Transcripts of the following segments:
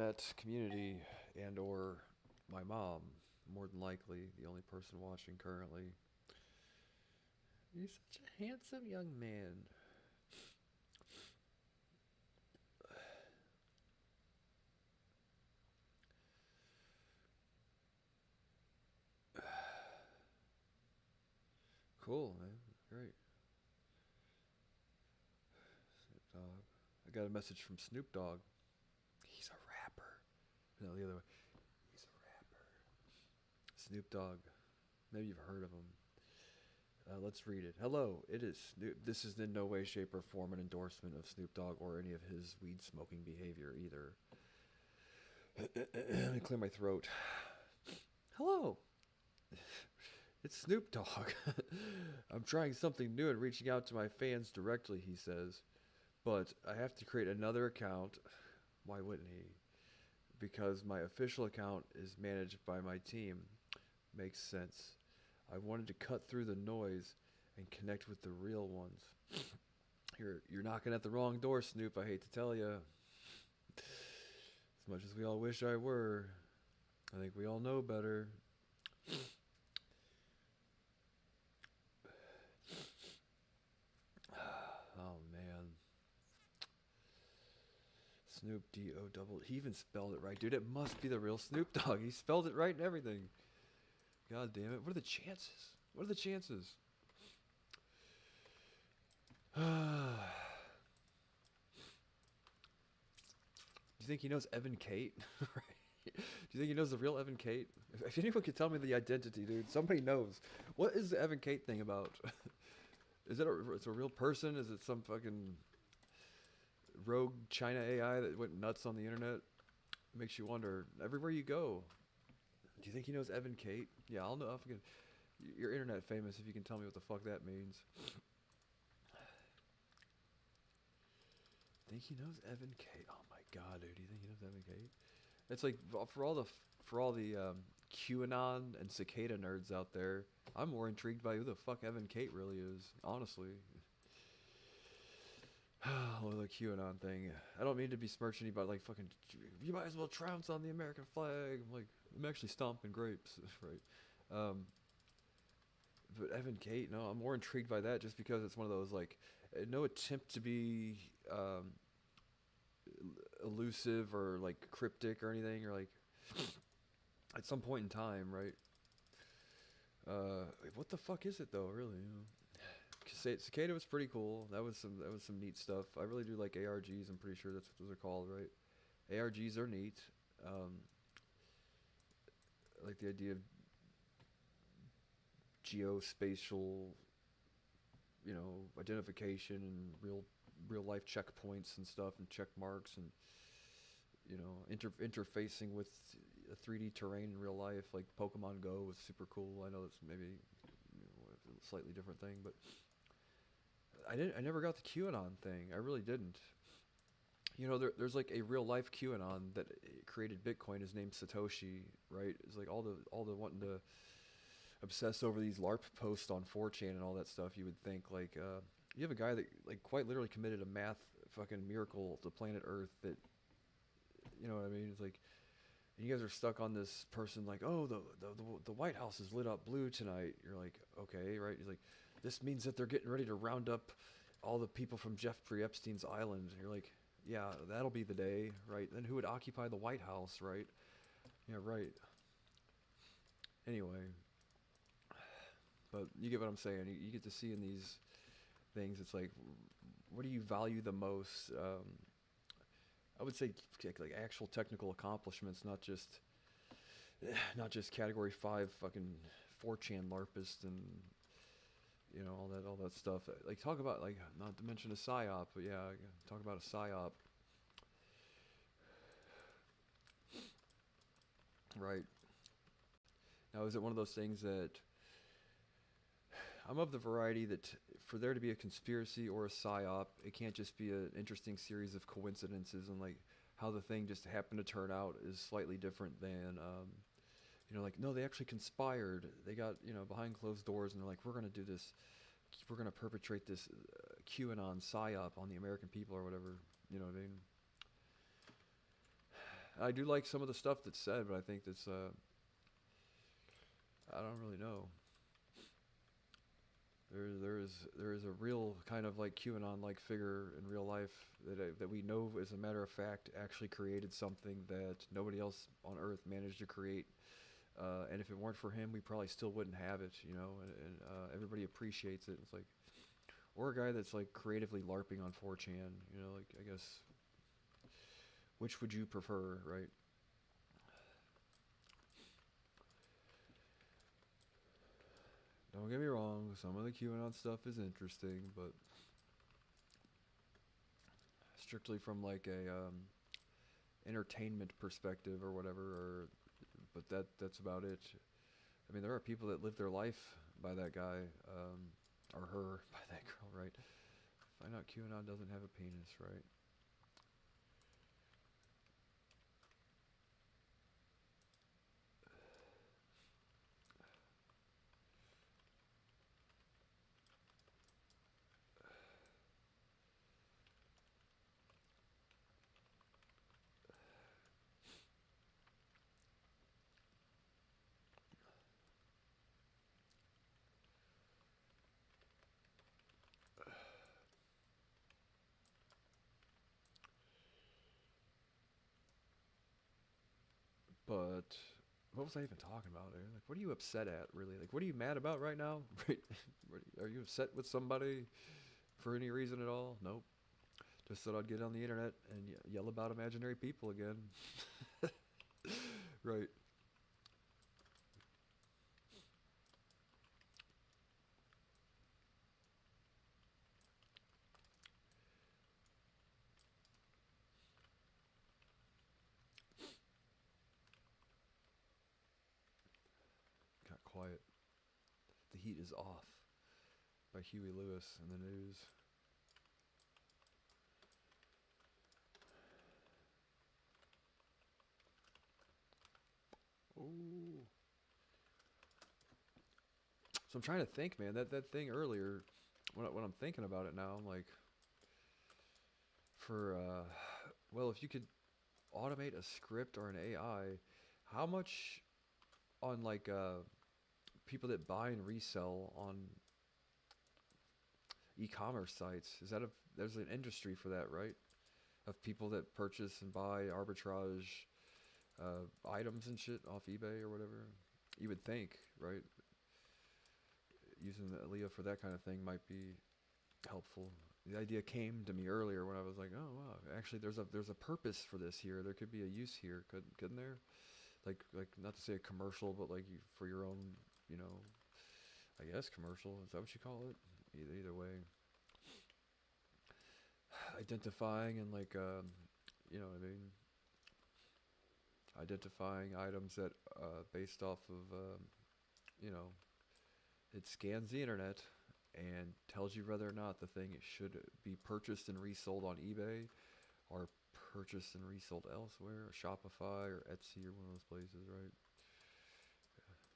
internet community and or my mom, more than likely the only person watching currently. You're such a handsome young man. Cool, man. Great. Snoop Dogg. I got a message from Snoop Dogg. He's a rapper. No, the other way. He's a rapper. Snoop Dogg. Maybe you've heard of him. Let's read it. Hello, it is Snoop. This is in no way, shape, or form an endorsement of Snoop Dogg or any of his weed smoking behavior either. Let me clear my throat. Hello, it's Snoop Dogg. I'm trying something new and reaching out to my fans directly, he says. But I have to create another account. Why wouldn't he? Because my official account is managed by my team. Makes sense. I wanted to cut through the noise and connect with the real ones. You're knocking at the wrong door, Snoop, I hate to tell you. As much as we all wish I were, I think we all know better. Oh man. Snoop D-O double. He even spelled it right, dude. It must be the real Snoop Dogg. He spelled it right and everything. God damn it. What are the chances? What are the chances? Do you think he knows Evan Kate? Do you think he knows the real Evan Kate? If anyone could tell me the identity, dude, somebody knows. What is the Evan Kate thing about? Is it it's a real person? Is it some fucking rogue China AI that went nuts on the internet? It makes you wonder. Everywhere you go, do you think he knows Evan Kate? Yeah, I'll know. I'll forget. You're internet famous if you can tell me what the fuck that means. Think he knows Evan Kate? Oh my god, dude! Do you think he knows Evan Kate? It's like for all the QAnon and cicada nerds out there. I'm more intrigued by who the fuck Evan Kate really is, honestly. Oh, the QAnon thing. I don't mean to besmirch anybody. Like fucking, you might as well trounce on the American flag. I'm actually stomping grapes, right? But Evan Kate, no, I'm more intrigued by that just because it's one of those like, no attempt to be elusive or like cryptic or anything, or like at some point in time, right? What the fuck is it though? Really, you know? Cicada was pretty cool. That was some neat stuff. I really do like ARGs. I'm pretty sure that's what those are called, right? ARGs are neat. I like the idea of geospatial, you know, identification and real life checkpoints and stuff and check marks and you know interfacing with a 3D terrain in real life. Like Pokemon Go was super cool. I know it's maybe a slightly different thing, but I never got the QAnon thing. I really didn't. You know, there's like a real life QAnon that created Bitcoin. His name's Satoshi, right? It's like all the wanting to obsess over these LARP posts on 4chan and all that stuff. You would think like you have a guy that like quite literally committed a math fucking miracle to planet Earth. That, you know what I mean? It's like, and you guys are stuck on this person like, oh, the White House is lit up blue tonight. You're like, okay, right? He's like, this means that they're getting ready to round up all the people from Jeffrey Epstein's island. And you're like, yeah, that'll be the day, right? Then who would occupy the White House, right? Yeah, right. Anyway, but you get what I'm saying. You get to see in these things. It's like, what do you value the most? I would say like actual technical accomplishments, not just category 5 fucking 4chan larpist and you know all that stuff. Like talk about like not to mention a psyop, but yeah, talk about a psyop. Right. Now is it one of those things that I'm of the variety that for there to be a conspiracy or a psyop, it can't just be an interesting series of coincidences and like how the thing just happened to turn out is slightly different than, you know, like, no, they actually conspired. They got, you know, behind closed doors and they're like, we're going to do this. We're going to perpetrate this QAnon psyop on the American people or whatever. You know what I mean? I do like some of the stuff that's said, but I think that's I don't really know. There is a real kind of like QAnon like figure in real life that we know, as a matter of fact, actually created something that nobody else on Earth managed to create. And if it weren't for him, we probably still wouldn't have it, you know. And everybody appreciates it. It's like, or a guy that's like creatively LARPing on 4chan, you know. Like, I guess, which would you prefer, right? Don't get me wrong, some of the QAnon stuff is interesting, but strictly from like a entertainment perspective or whatever, or but that's about it. I mean, there are people that live their life by that guy, or her, by that girl, right? Find out QAnon doesn't have a penis, right? But what was I even talking about there? Like, what are you upset at, really? Like, what are you mad about right now? Right? Are you upset with somebody for any reason at all? Nope. Just thought I'd get on the internet and yell about imaginary people again. Right. Got quiet. The heat is off by Huey Lewis in the news. Ooh. So I'm trying to think, man. That thing earlier, when I'm thinking about it now, I'm like, for well, if you could automate a script or an AI, how much on like people that buy and resell on e-commerce sites, is that a there's an industry for that, right? Of people that purchase and buy arbitrage items and shit off eBay or whatever. You would think, right? Using the Leah for that kind of thing might be helpful. The idea came to me earlier when I was like, oh wow, actually there's a purpose for this here. There could be a use here, couldn't there? Like not to say a commercial, but like for your own, you know, I guess commercial. Is that what you call it? Either way, identifying and like you know what I mean, identifying items that based off of you know, it scans the internet and tells you whether or not the thing should be purchased and resold on eBay or purchased and resold elsewhere, or Shopify or Etsy or one of those places, right?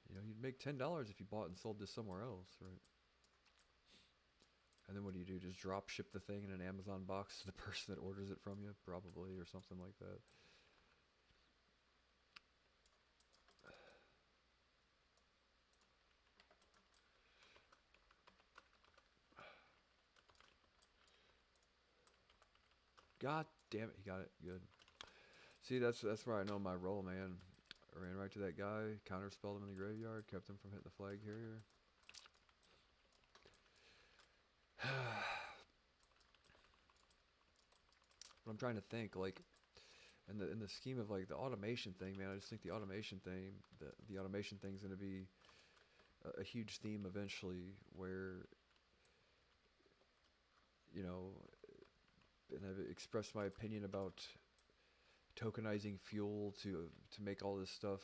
You know, you'd make $10 if you bought and sold this somewhere else, right? And then what do? Just drop ship the thing in an Amazon box to the person that orders it from you, probably, or something like that. God damn it, he got it. Good. See, that's where I know my role, man. I ran right to that guy, counterspelled him in the graveyard, kept him from hitting the flag carrier. But I'm trying to think, like, in the scheme of like the automation thing, man. I just think the automation thing's gonna be a huge theme eventually, where you know, and I've expressed my opinion about tokenizing fuel to make all this stuff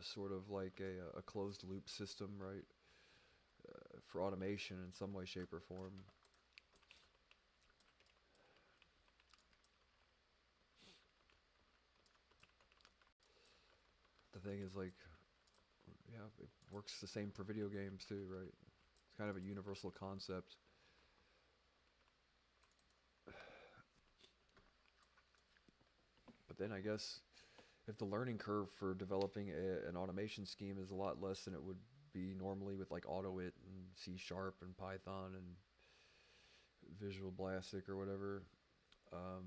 sort of like a closed loop system, right? For automation in some way, shape, or form. The thing is like, yeah, it works the same for video games too, right? It's kind of a universal concept. But then I guess if the learning curve for developing an automation scheme is a lot less than it would be normally with like AutoIt and C Sharp and Python and Visual Basic or whatever, um,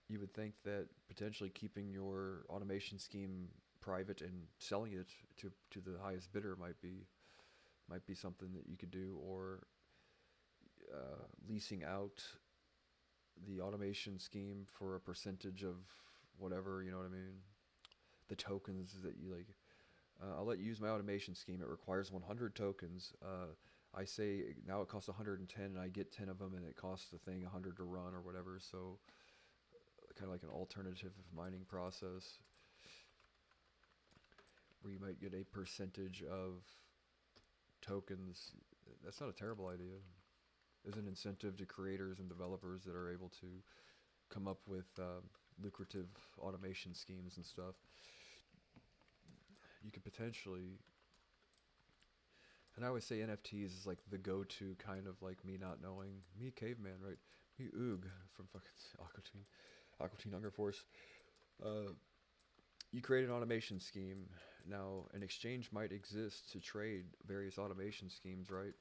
you would think that potentially keeping your automation scheme private and selling it to the highest bidder might be something that you could do, or leasing out the automation scheme for a percentage of whatever, you know what I mean? The tokens that you like. I'll let you use my automation scheme. It requires 100 tokens. I say now it costs 110, and I get 10 of them, and it costs the thing 100 to run or whatever. So kind of like an alternative mining process where you might get a percentage of tokens. That's not a terrible idea. As an incentive to creators and developers that are able to come up with lucrative automation schemes and stuff. You could potentially, and I always say NFTs is like the go-to kind of like me not knowing, me caveman, right? Me Oog from fucking Aqua Teen Hunger Force. You create an automation scheme. Now, an exchange might exist to trade various automation schemes, right?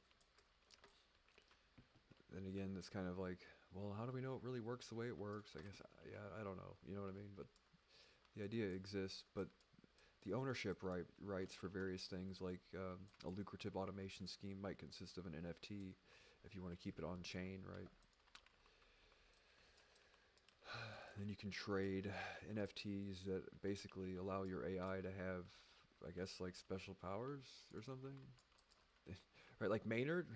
Then again, it's kind of like, well, how do we know it really works the way it works? I guess, yeah, I don't know. You know what I mean? But the idea exists, but the ownership rights for various things like a lucrative automation scheme might consist of an NFT if you want to keep it on chain, right? Then you can trade NFTs that basically allow your AI to have, I guess, like special powers or something, right? Like Maynard,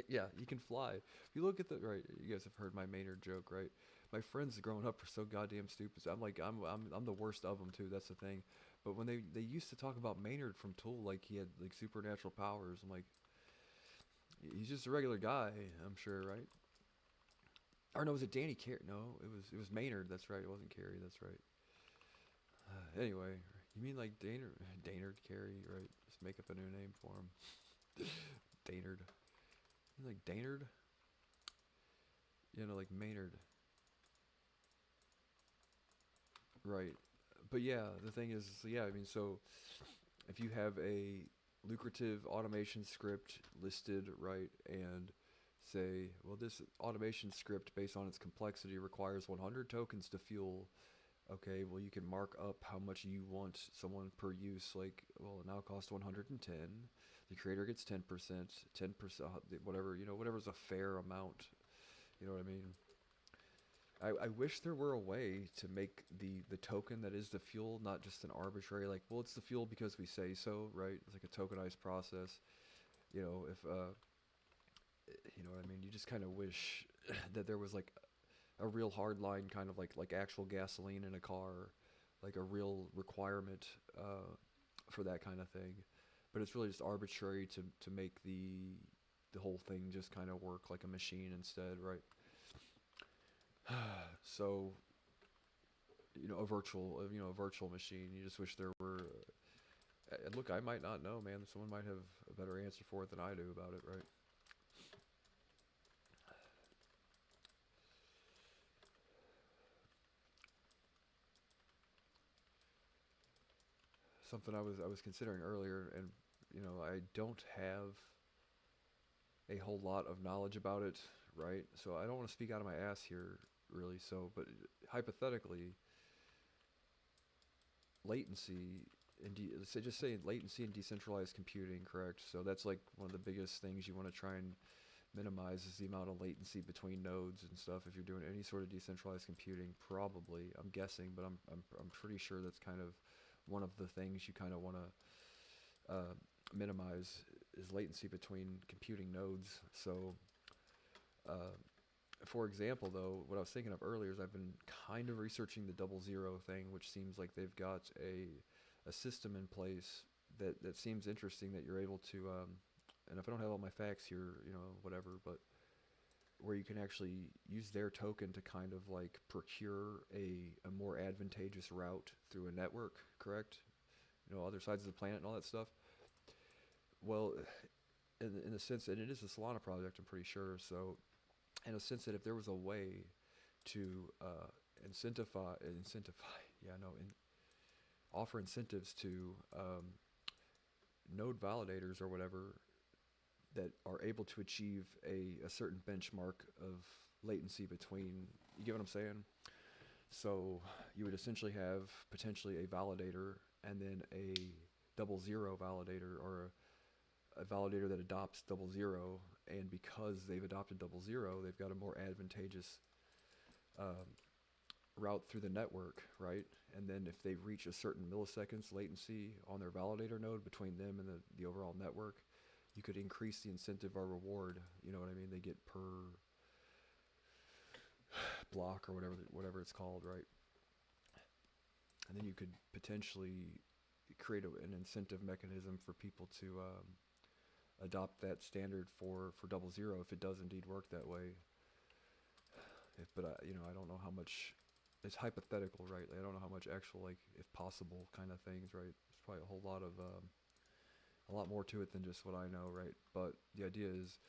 yeah, you can fly. If you look at the right, you guys have heard my Maynard joke, right? My friends growing up are so goddamn stupid. I'm like, I'm the worst of them too. That's the thing. But when they used to talk about Maynard from Tool, like he had like supernatural powers, I'm like, he's just a regular guy, I'm sure, right? Or no, was it Danny Carey? No, it was Maynard. That's right. It wasn't Carey. That's right. Anyway, you mean like Daynard Carey, right? Just make up a new name for him. Daynard. You like Daynard? You know, like Maynard. Right. But yeah, the thing is, yeah, I mean, so if you have a lucrative automation script listed, right, and say, well, this automation script, based on its complexity, requires 100 tokens to fuel. Okay, well, you can mark up how much you want someone per use. Like, well, it now costs 110. The creator gets 10%, 10%, whatever, whatever's a fair amount. You know what I mean? I wish there were a way to make the token that is the fuel not just an arbitrary, like, well, it's the fuel because we say so, right? It's like a tokenized process. If you know what I mean? You just kind of wish that there was like a real hard line, kind of like actual gasoline in a car, like a real requirement for that kind of thing. But it's really just arbitrary to make the whole thing just kind of work like a machine instead, right? So a virtual machine. You just wish there were. And look, I might not know, man. Someone might have a better answer for it than I do about it, right? Something I was considering earlier, and I don't have a whole lot of knowledge about it, right? So I don't want to speak out of my ass here, really. So, but hypothetically, latency just say latency and decentralized computing, correct? So that's like one of the biggest things you want to try and minimize is the amount of latency between nodes and stuff. If you're doing any sort of decentralized computing, probably, I'm guessing, but I'm pretty sure that's kind of one of the things you kind of want to minimize is latency between computing nodes. So, for example, though, what I was thinking of earlier is I've been kind of researching the 00 thing, which seems like they've got a system in place that seems interesting, that you're able to, and if I don't have all my facts here, whatever, but where you can actually use their token to kind of like procure a more advantageous route through a network, correct? Other sides of the planet and all that stuff. Well, in the sense that it is a Solana project, I'm pretty sure. So, in a sense that if there was a way to incentivize, yeah, no, offer incentives to node validators or whatever that are able to achieve a certain benchmark of latency between, you get what I'm saying? So you would essentially have potentially a validator and then a 00 validator, or a validator that adopts 00, and because they've adopted 00, they've got a more advantageous um, route through the network, right? And then if they reach a certain milliseconds latency on their validator node between them and the overall network, you could increase the incentive or reward, you know what I mean, they get per block or whatever it's called, right? And then you could potentially create an incentive mechanism for people to adopt that standard for 00 if it does indeed work that way. But I don't know how much. It's hypothetical, right? Like, I don't know how much actual, like, if possible kind of things, right? There's probably a whole lot of a lot more to it than just what I know, right? But the idea is,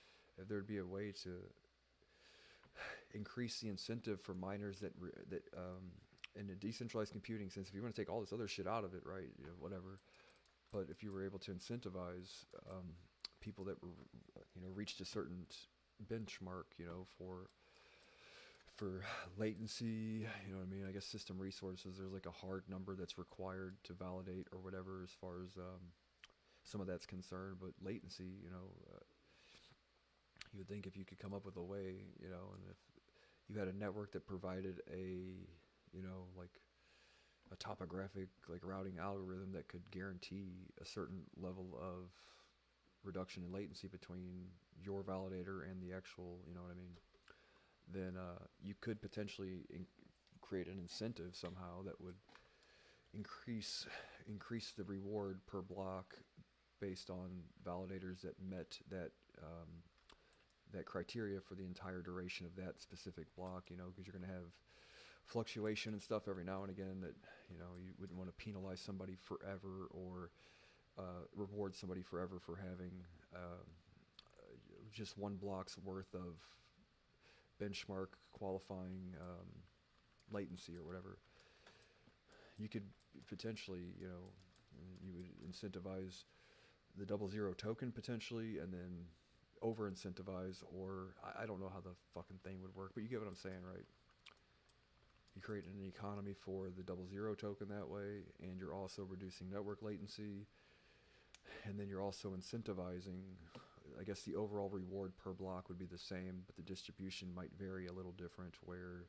if there'd be a way to increase the incentive for miners that in a decentralized computing sense, if you want to take all this other shit out of it, right? You know, whatever. But if you were able to incentivize people that were, reached a certain benchmark, for latency, you know what I mean? I guess system resources, there's like a hard number that's required to validate or whatever as far as some of that's concerned. But latency, you would think if you could come up with a way, and if you had a network that provided like a topographic, like, routing algorithm that could guarantee a certain level of reduction in latency between your validator and the actual, you know what I mean, then you could potentially create an incentive somehow that would increase the reward per block based on validators that met that that criteria for the entire duration of that specific block, because you're going to have fluctuation and stuff every now and again that, you wouldn't want to penalize somebody forever or reward somebody forever for having just one block's worth of benchmark qualifying latency or whatever. You could potentially, you would incentivize the 00 token potentially, and then over incentivize, or I don't know how the fucking thing would work, but you get what I'm saying, right? You create an economy for the 00 token that way, and you're also reducing network latency, and then you're also incentivizing. I guess the overall reward per block would be the same, but the distribution might vary a little different, where,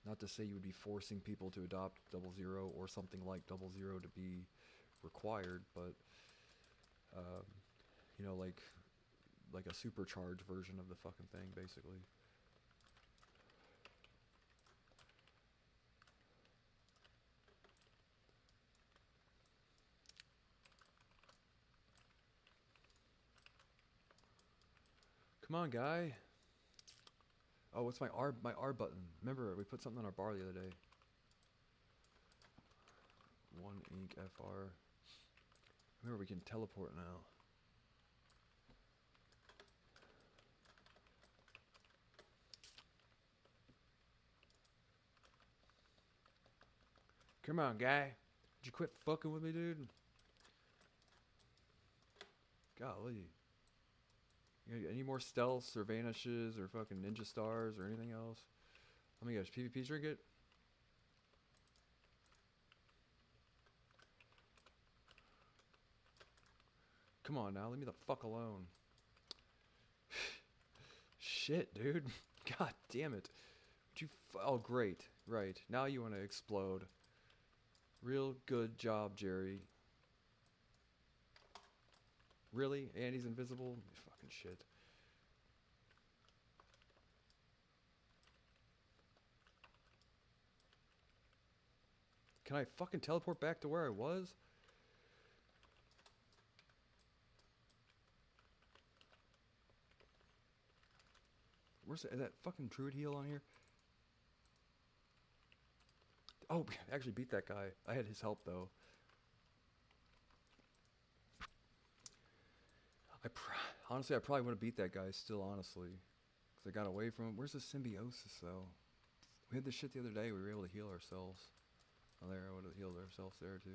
not to say you would be forcing people to adopt 00 or something like 00 to be required, but like a supercharged version of the fucking thing, basically. Come on, guy. Oh, what's my R button? Remember, we put something on our bar the other day. 1 ink FR. Remember, we can teleport now. Come on, guy. Did you quit fucking with me, dude? Golly. You got any more stealths or vanishes or fucking ninja stars or anything else? Oh my gosh, PvP trinket? Come on now, leave me the fuck alone. Shit, dude. God damn it. Would you oh, great. Right. Now you want to explode. Real good job, Jerry. Really? And he's invisible? Fucking shit. Can I fucking teleport back to where I was? Where's that fucking druid heal on here? Oh, I actually beat that guy. I had his help, though. Honestly, I probably would have beat that guy still, honestly. Because I got away from him. Where's the symbiosis, though? We had this shit the other day. We were able to heal ourselves. Oh, there. build ourselves there too.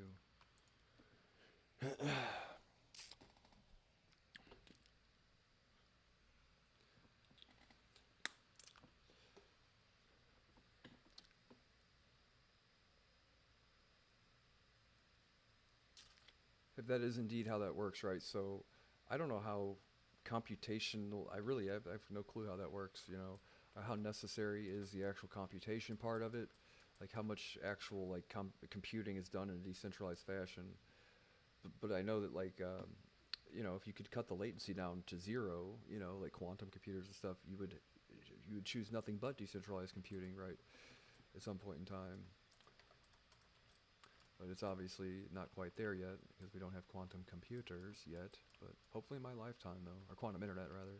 If that is indeed how that works, right? So I don't know how computational, I have no clue how that works, you know, how necessary is the actual computation part of it, like how much actual like computing is done in a decentralized fashion. But I know that like, you know, if you could cut the latency down to zero, you know, like quantum computers and stuff, you would choose nothing but decentralized computing, right? At some point in time. But it's obviously not quite there yet because we don't have quantum computers yet. But hopefully in my lifetime, though, or quantum internet rather.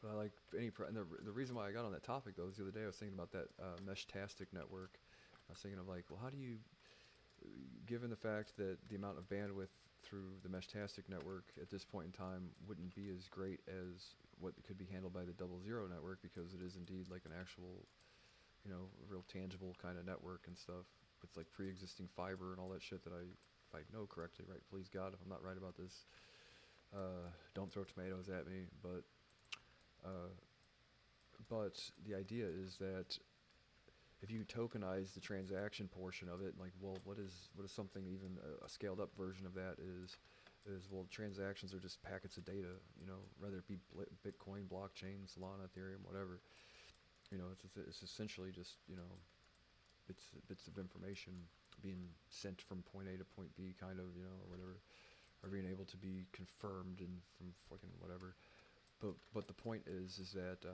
But I like and the reason why I got on that topic though is the other day I was thinking about that Mesh-tastic network. I was thinking of like, well, how do you, given the fact that the amount of bandwidth through the Mesh-tastic network at this point in time wouldn't be as great as what could be handled by the 00 network, because it is indeed like an actual, you know, real tangible kind of network and stuff with like pre-existing fiber and all that shit that if I know correctly, right? Please God, if I'm not right about this, don't throw tomatoes at me. Uh, but the idea is that if you tokenize the transaction portion of it, like, well, what is something even a scaled up version of that is well, transactions are just packets of data, you know, whether it be Bitcoin, blockchain, Solana, Ethereum, whatever. You know, it's essentially just, you know, bits of information being sent from point A to point B, kind of, you know, or whatever, or being able to be confirmed and from fucking whatever. But the point is that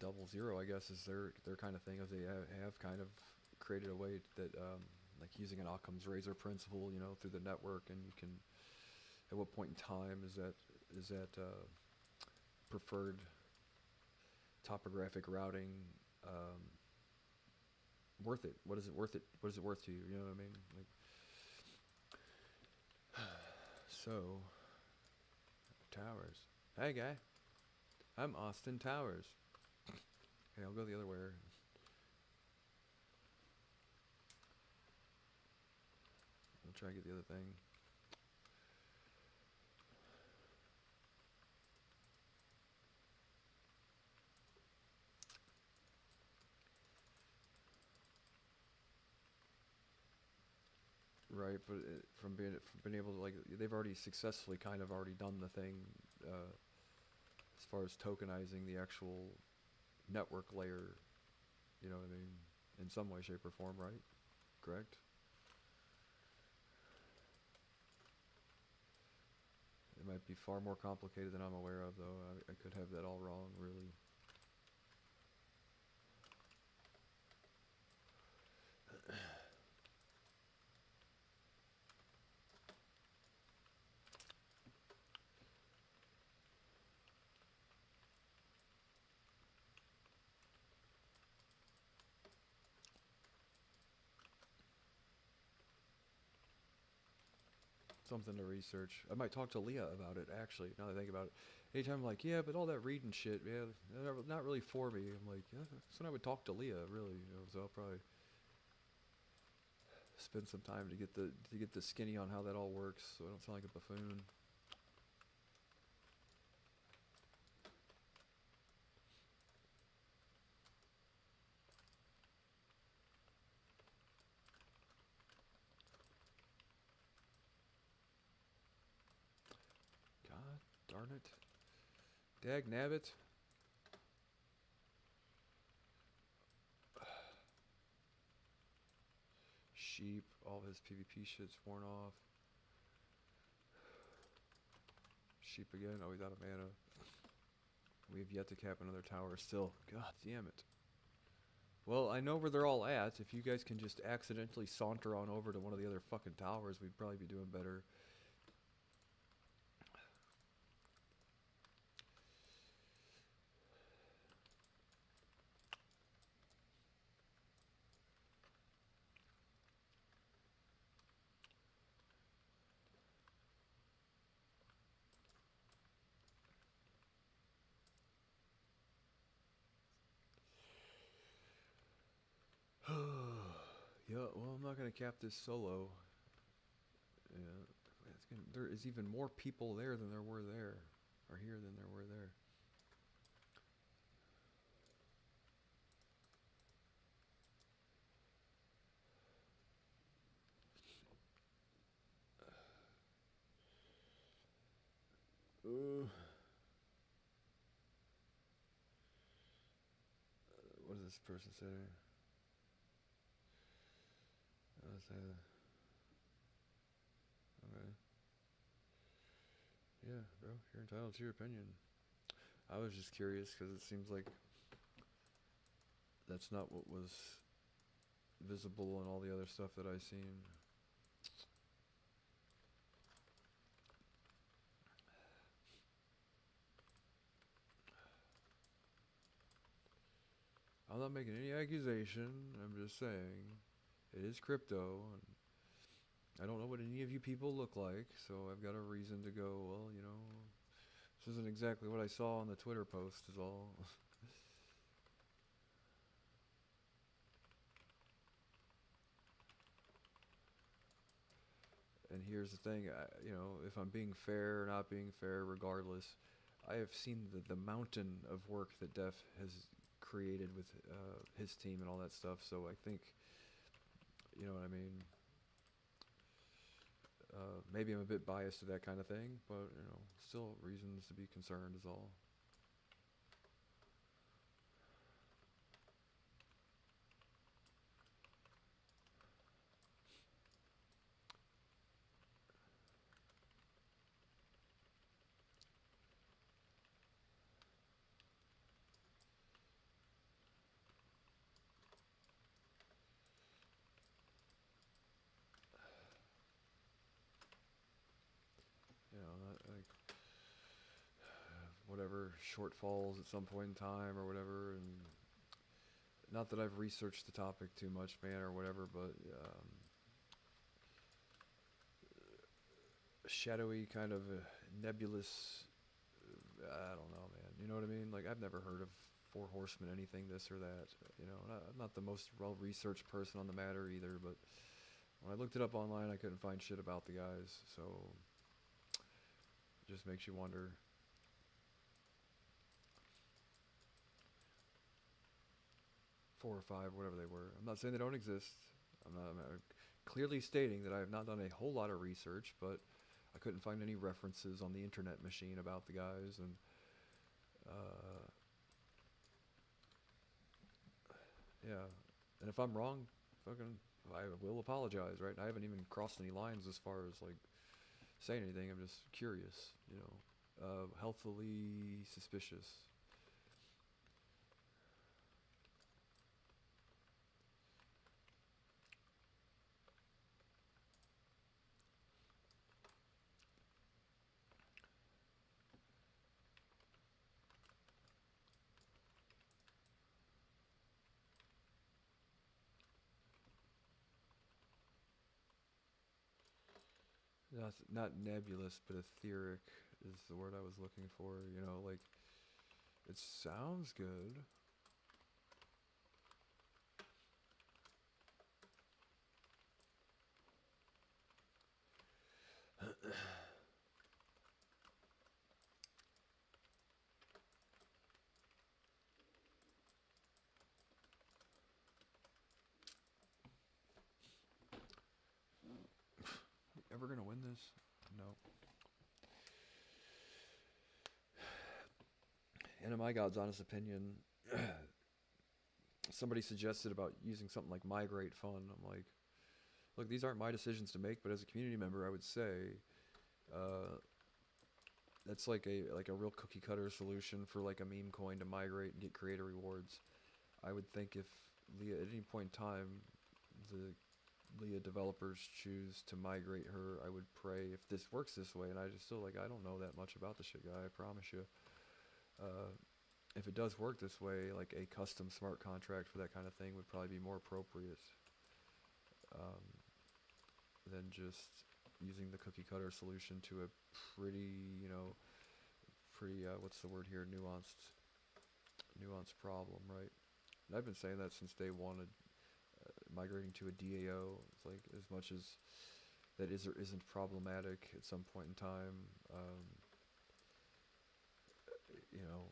00, I guess, is their kind of thing. Is they have kind of created a way that like using an Occam's razor principle, you know, through the network, and you can, at what point in time is that preferred topographic routing worth it? What is it worth it? What is it worth to you? You know what I mean? Like, so, Towers. Hey, guy. I'm Austin Towers. Hey, I'll go the other way. I'll try to get the other thing. Right, but from being able to, like, they've already successfully kind of already done the thing as far as tokenizing the actual network layer, you know what I mean, in some way, shape, or form, right? Correct? It might be far more complicated than I'm aware of, though. I could have that all wrong, really. Something to research. I might talk to Leah about it, actually, now that I think about it. Anytime I'm like, yeah, but all that reading shit, yeah, not really for me. I'm like, yeah, so I would talk to Leah, really, you know, so I'll probably spend some time to get the skinny on how that all works, so I don't sound like a buffoon. God darn it. Dag nabbit. Sheep, all his PvP shit's worn off. Sheep again, oh, he's out of mana. We have yet to cap another tower still. God damn it. Well, I know where they're all at. If you guys can just accidentally saunter on over to one of the other fucking towers, we'd probably be doing better. Well, I'm not gonna cap this solo. Yeah, there is even more people there than there were there, or here than there were there. Uh, what does this person say? Okay. Yeah, bro, you're entitled to your opinion. I was just curious because it seems like that's not what was visible in all the other stuff that I seen. I'm not making any accusation. I'm just saying it is crypto, and I don't know what any of you people look like, so I've got a reason to go, well, this isn't exactly what I saw on the Twitter post, is all. And here's the thing, if I'm being fair or not being fair, regardless, I have seen the mountain of work that Def has created with his team and all that stuff, so I think, you know what I mean? Maybe I'm a bit biased to that kind of thing, but, still reasons to be concerned is all. Like whatever shortfalls at some point in time or whatever, and not that I've researched the topic too much, man, or whatever, but shadowy kind of nebulous. I don't know, man. You know what I mean? Like I've never heard of Four Horsemen, anything this or that. I'm not the most well-researched person on the matter either, but when I looked it up online, I couldn't find shit about the guys, so it just makes you wonder. 4 or 5, whatever they were. I'm not saying they don't exist. I'm clearly stating that I have not done a whole lot of research, but I couldn't find any references on the internet machine about the guys, and yeah. And if I'm wrong, I will apologize, right? I haven't even crossed any lines as far as like saying anything. I'm just curious, healthily suspicious. Not nebulous, but etheric is the word I was looking for. Like it sounds good. Ever gonna win this? No. And in my God's honest opinion, somebody suggested about using something like Migrate Fund. I'm like, look, these aren't my decisions to make, but as a community member, I would say that's like a real cookie cutter solution for like a meme coin to migrate and get creator rewards. I would think if Leah at any point in time the Leah developers choose to migrate her, I would pray if this works this way. And I just still I don't know that much about the shit, guy. I promise you. If it does work this way, like a custom smart contract for that kind of thing would probably be more appropriate than just using the cookie cutter solution to a pretty, what's the word here, nuanced problem, right? And I've been saying that since day one. migrating to a DAO. It's like as much as that is or isn't problematic at some point in time. You know,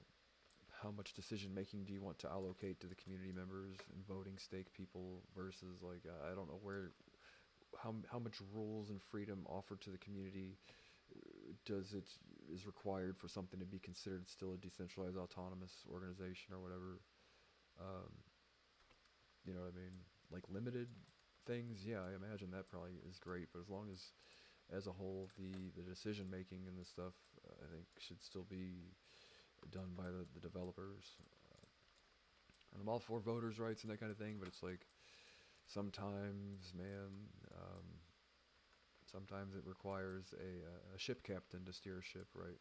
how much decision making do you want to allocate to the community members and voting stake people versus like I don't know where how much rules and freedom offered to the community does it is required for something to be considered still a decentralized autonomous organization or whatever. Um, you know what I mean? Like limited things, yeah, I imagine that probably is great. But as a whole, the decision making and the stuff, I think should still be done by the developers. And I'm all for voters' rights and that kind of thing, but it's like sometimes, man, um, sometimes it requires a ship captain to steer a ship, right?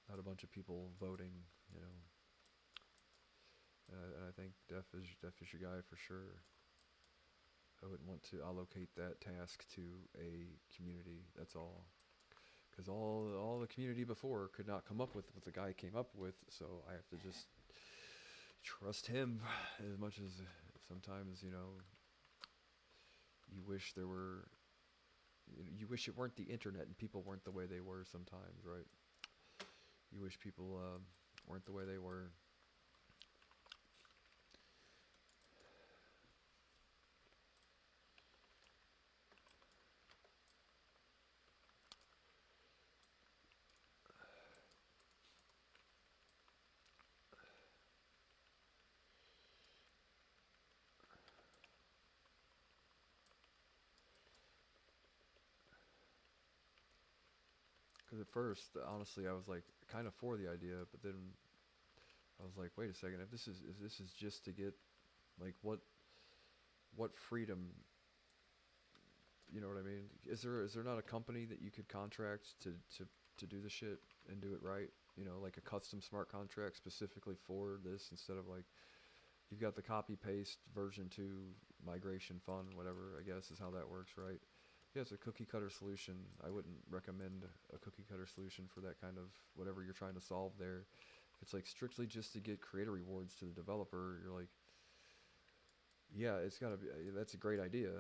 Not a bunch of people voting, you know. And I think Def is your guy for sure. I wouldn't want to allocate that task to a community. That's all. Because all the community before could not come up with what the guy came up with, so I have to just trust him as much as sometimes, you know, you wish there were, you wish it weren't the internet and people weren't the way they were sometimes, right? You wish people weren't the way they were. Because at first, honestly, I was like kind of for the idea, but then I was like, wait a second, if this is just to get like what freedom, you know what I mean? Is there not a company that you could contract to do the shit and do it right? You know, like a custom smart contract specifically for this instead of like you've got the copy paste version 2 migration fun, whatever, I guess is how that works, right? Yeah, it's a cookie cutter solution. I wouldn't recommend a cookie cutter solution for that kind of whatever you're trying to solve there. If it's like strictly just to get creator rewards to the developer, you're like, yeah, it's gotta be, that's a great idea.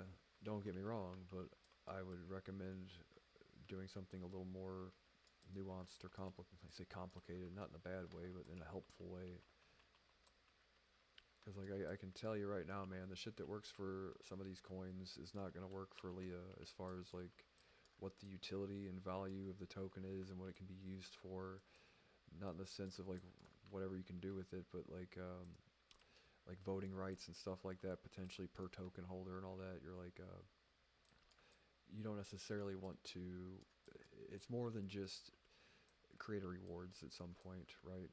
Don't get me wrong, but I would recommend doing something a little more nuanced or complicated. I say complicated, not in a bad way, but in a helpful way. Because like I can tell you right now, man, the shit that works for some of these coins is not gonna work for Leah as far as like what the utility and value of the token is and what it can be used for. Not in the sense of like whatever you can do with it, but like voting rights and stuff like that potentially per token holder and all that. You're like you don't necessarily want to. It's more than just creator rewards at some point, right?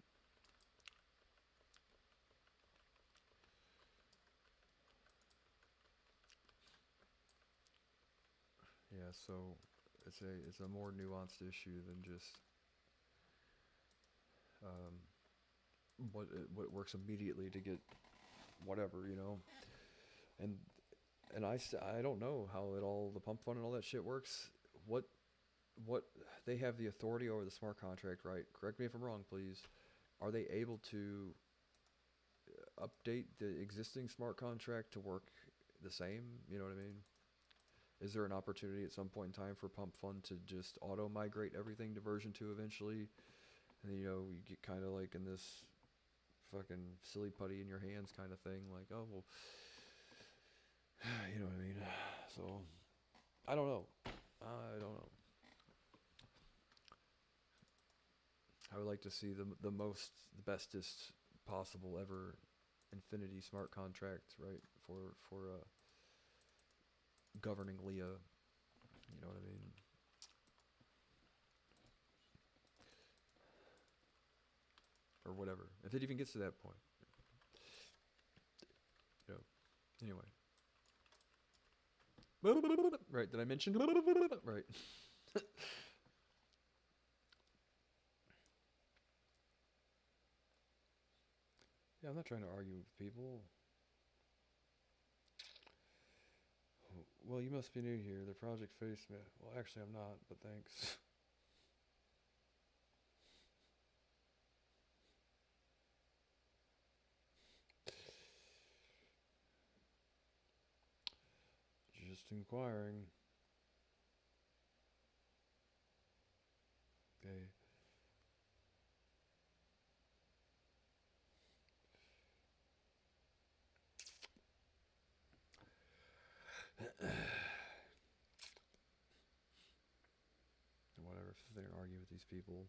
Yeah, so it's a more nuanced issue than just um, what works immediately to get whatever, you know. And I don't know how it all the pump fund and all that shit works. What what they have the authority over the smart contract, right? Correct me if I'm wrong, please. Are they able to update the existing smart contract to work the same? You know what I mean? Is there an opportunity at some point in time for Pump Fund to just auto migrate everything to version 2 eventually? And then, you know, you get kind of like in this fucking silly putty in your hands kind of thing. Like, oh, well, you know what I mean? So, I don't know. I don't know. I would like to see the bestest possible ever infinity smart contract, right? For governing Leah. You know what I mean? Or whatever. If it even gets to that point. You know. Anyway. Right, did I mention? Right. Yeah, I'm not trying to argue with people. Well, you must be new here. The project faced me. Well, actually, I'm not, but thanks. Just inquiring. Okay. Whatever. If they don't argue with these people.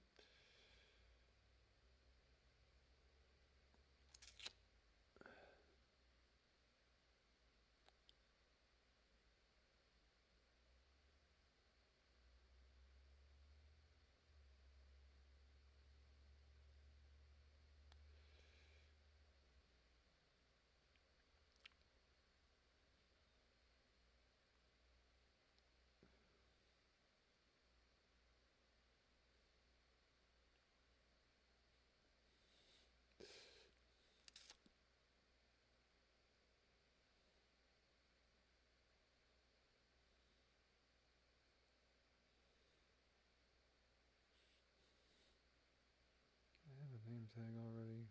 I have a name tag already.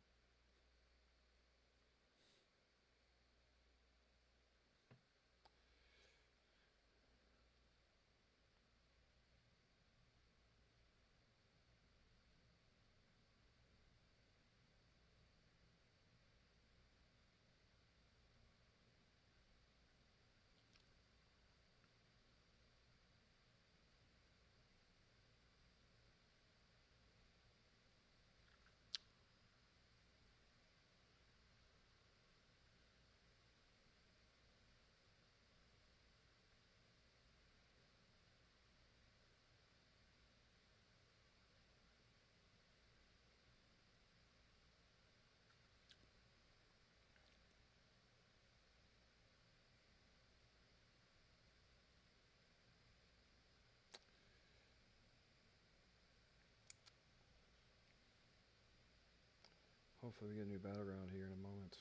Hopefully we get a new battleground here in a moment.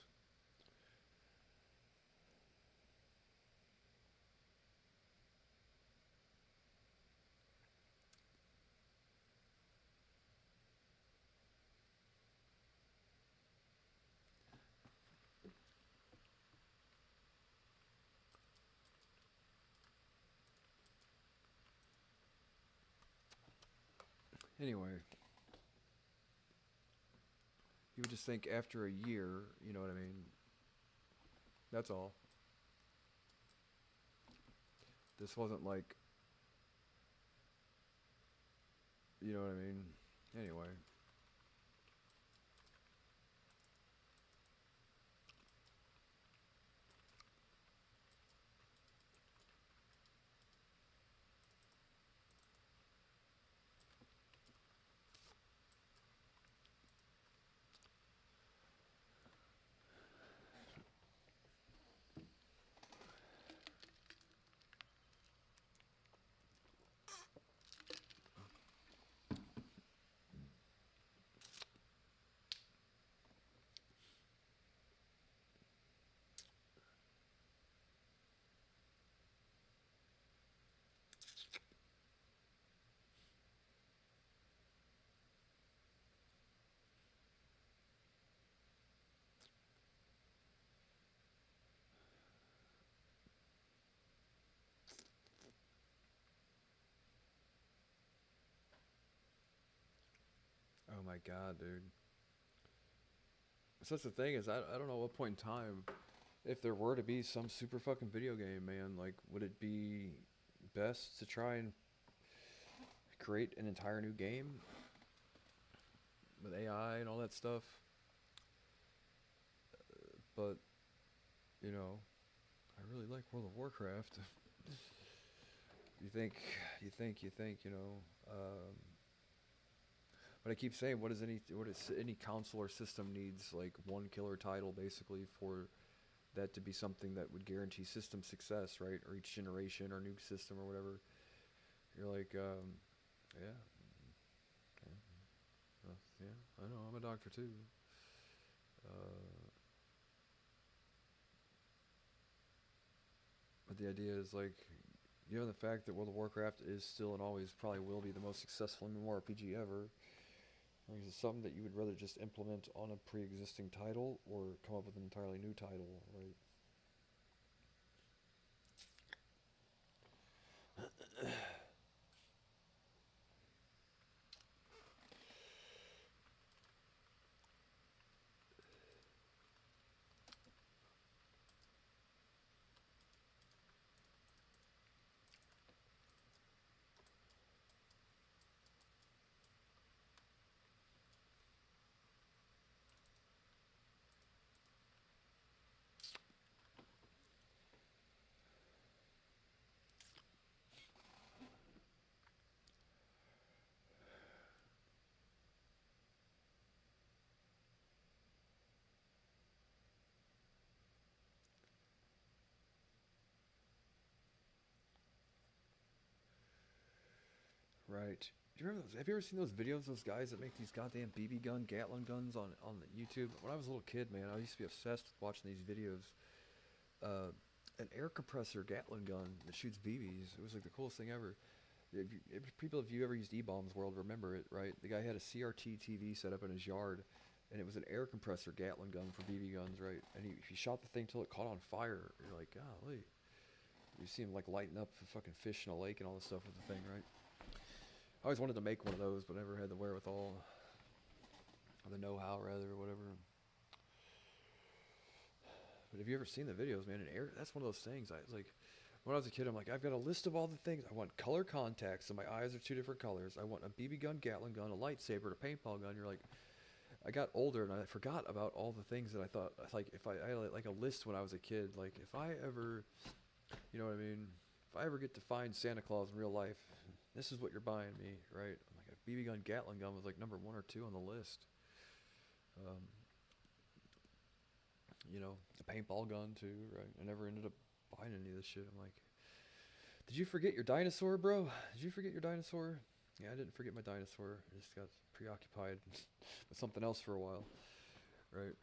Anyway, you would just think after a year, you know what I mean? That's all. This wasn't like, you know what I mean? Anyway. Oh my god, dude. So that's the thing is, I don't know what point in time, if there were to be some super fucking video game, man, like, would it be best to try and create an entire new game with AI and all that stuff? But, you know, I really like World of Warcraft. you think, you know, but I keep saying, what is any console or system needs like one killer title basically for that to be something that would guarantee system success, right? Or each generation or new system or whatever. You're like, yeah, okay. Yeah, I know, I'm a doctor too. Uh, but the idea is like, given the fact that World of Warcraft is still and always probably will be the most successful MMORPG ever, like, is it something that you would rather just implement on a pre-existing title or come up with an entirely new title, right? Right. Do you remember those? Have you ever seen those videos? Those guys that make these goddamn BB gun, Gatling guns on the YouTube. When I was a little kid, man, I used to be obsessed with watching these videos. Uh, an air compressor Gatling gun that shoots BBs. It was like the coolest thing ever. If you ever used E-Bombs World, remember it, right? The guy had a CRT TV set up in his yard, and it was an air compressor Gatling gun for BB guns, right? And he shot the thing till it caught on fire. You're like, golly. You see him like lighting up a fucking fish in a lake and all this stuff with the thing, right? I always wanted to make one of those, but never had the wherewithal, or the know-how, rather, or whatever. But have you ever seen the videos, man? That's one of those things. I was like, when I was a kid, I'm like, I've got a list of all the things. I want color contacts, so my eyes are 2 different colors. I want a BB gun, Gatling gun, a lightsaber, a paintball gun. You're like, I got older and I forgot about all the things that I thought. Like, if I had like a list when I was a kid. Like, if I ever, you know what I mean? If I ever get to find Santa Claus in real life, this is what you're buying me, right? I'm like, a BB gun, Gatling gun was like number 1 or 2 on the list. Um, the paintball gun too, right? I never ended up buying any of this shit. I'm like, did you forget your dinosaur, bro? Did you forget your dinosaur? Yeah, I didn't forget my dinosaur. I just got preoccupied with something else for a while, right?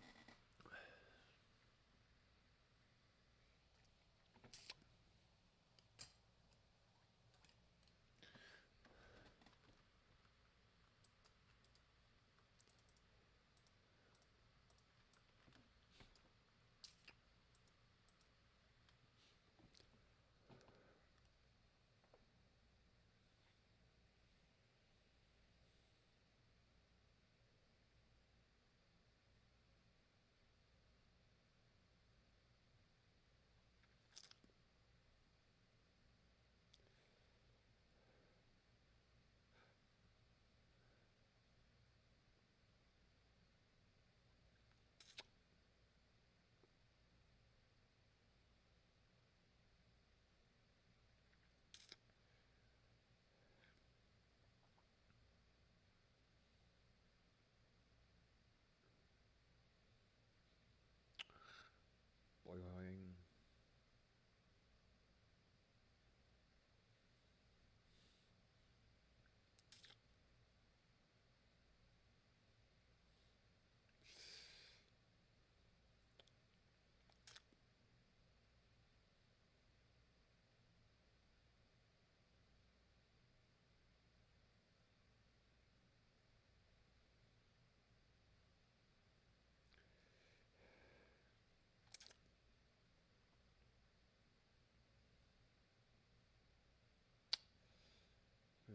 Boing.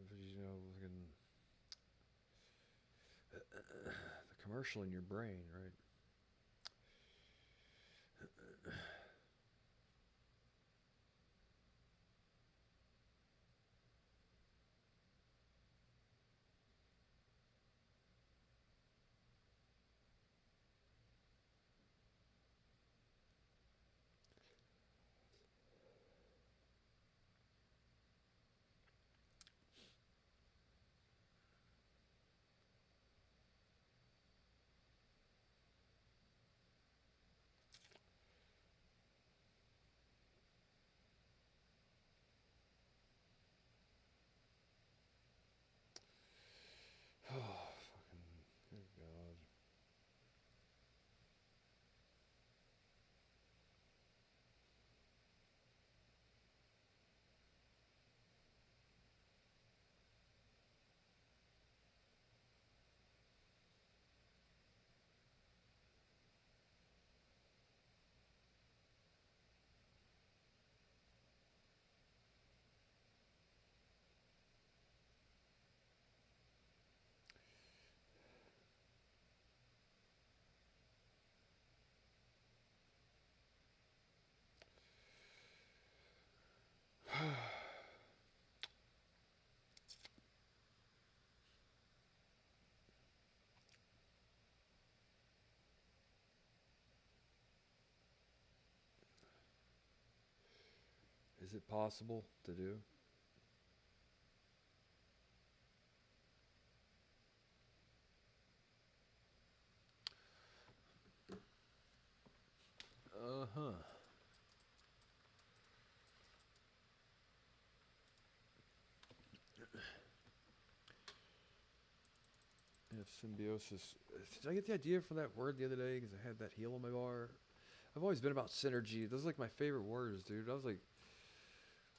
Fucking the commercial in your brain, right? Oh, fucking good God. Is it possible to do? Uh-huh. If symbiosis. Did I get the idea from that word the other day? Because I had that heal on my bar. I've always been about synergy. Those are like my favorite words, dude. I was like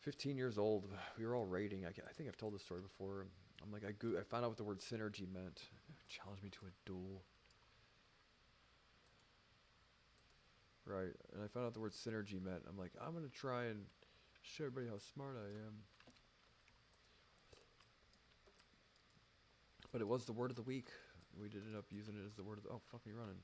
15 years old. We were all raiding. I think I've told this story before. I'm like, I found out what the word synergy meant. Challenged me to a duel. Right. And I found out the word synergy meant. I'm like, I'm going to try and show everybody how smart I am. But it was the word of the week. We did end up using it as the word of the... Oh, fuck me running.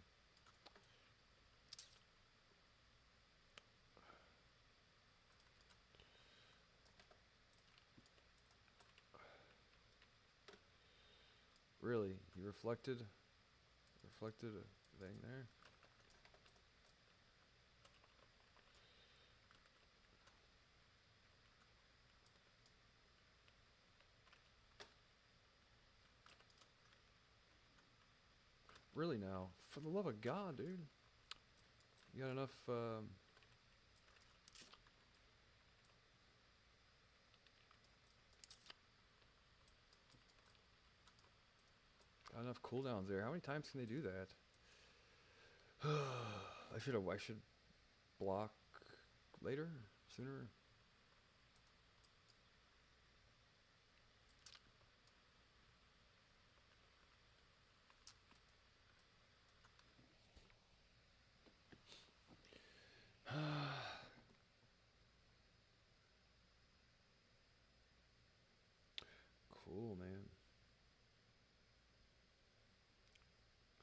Really? You reflected a thing there? Really now? For the love of God, dude. You got enough, got enough cooldowns there. How many times can they do that? I should block later? Sooner? Cool, man.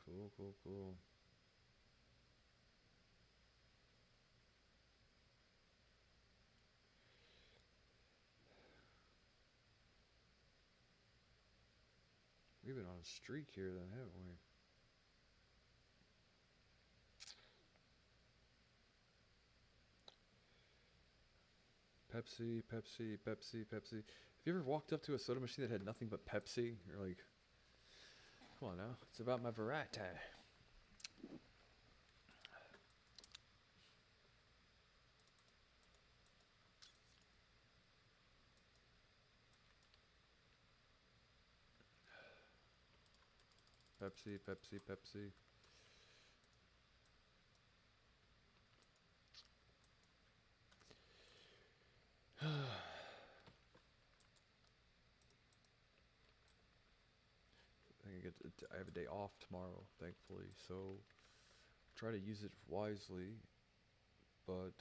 Cool, cool, cool. We've been on a streak here then, haven't we? Pepsi, Pepsi, Pepsi, Pepsi. Have you ever walked up to a soda machine that had nothing but Pepsi? You're like, come on now, it's about my variety. Pepsi, Pepsi, Pepsi. I have a day off tomorrow, thankfully, so try to use it wisely, but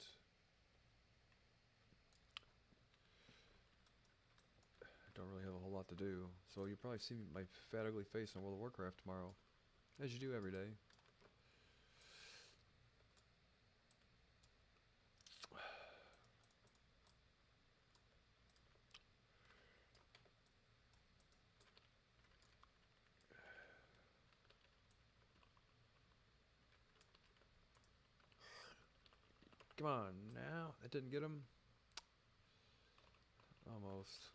I don't really have a whole lot to do. So you'll probably see my fat ugly face on World of Warcraft tomorrow, as you do every day. Come on now, that didn't get him. Almost.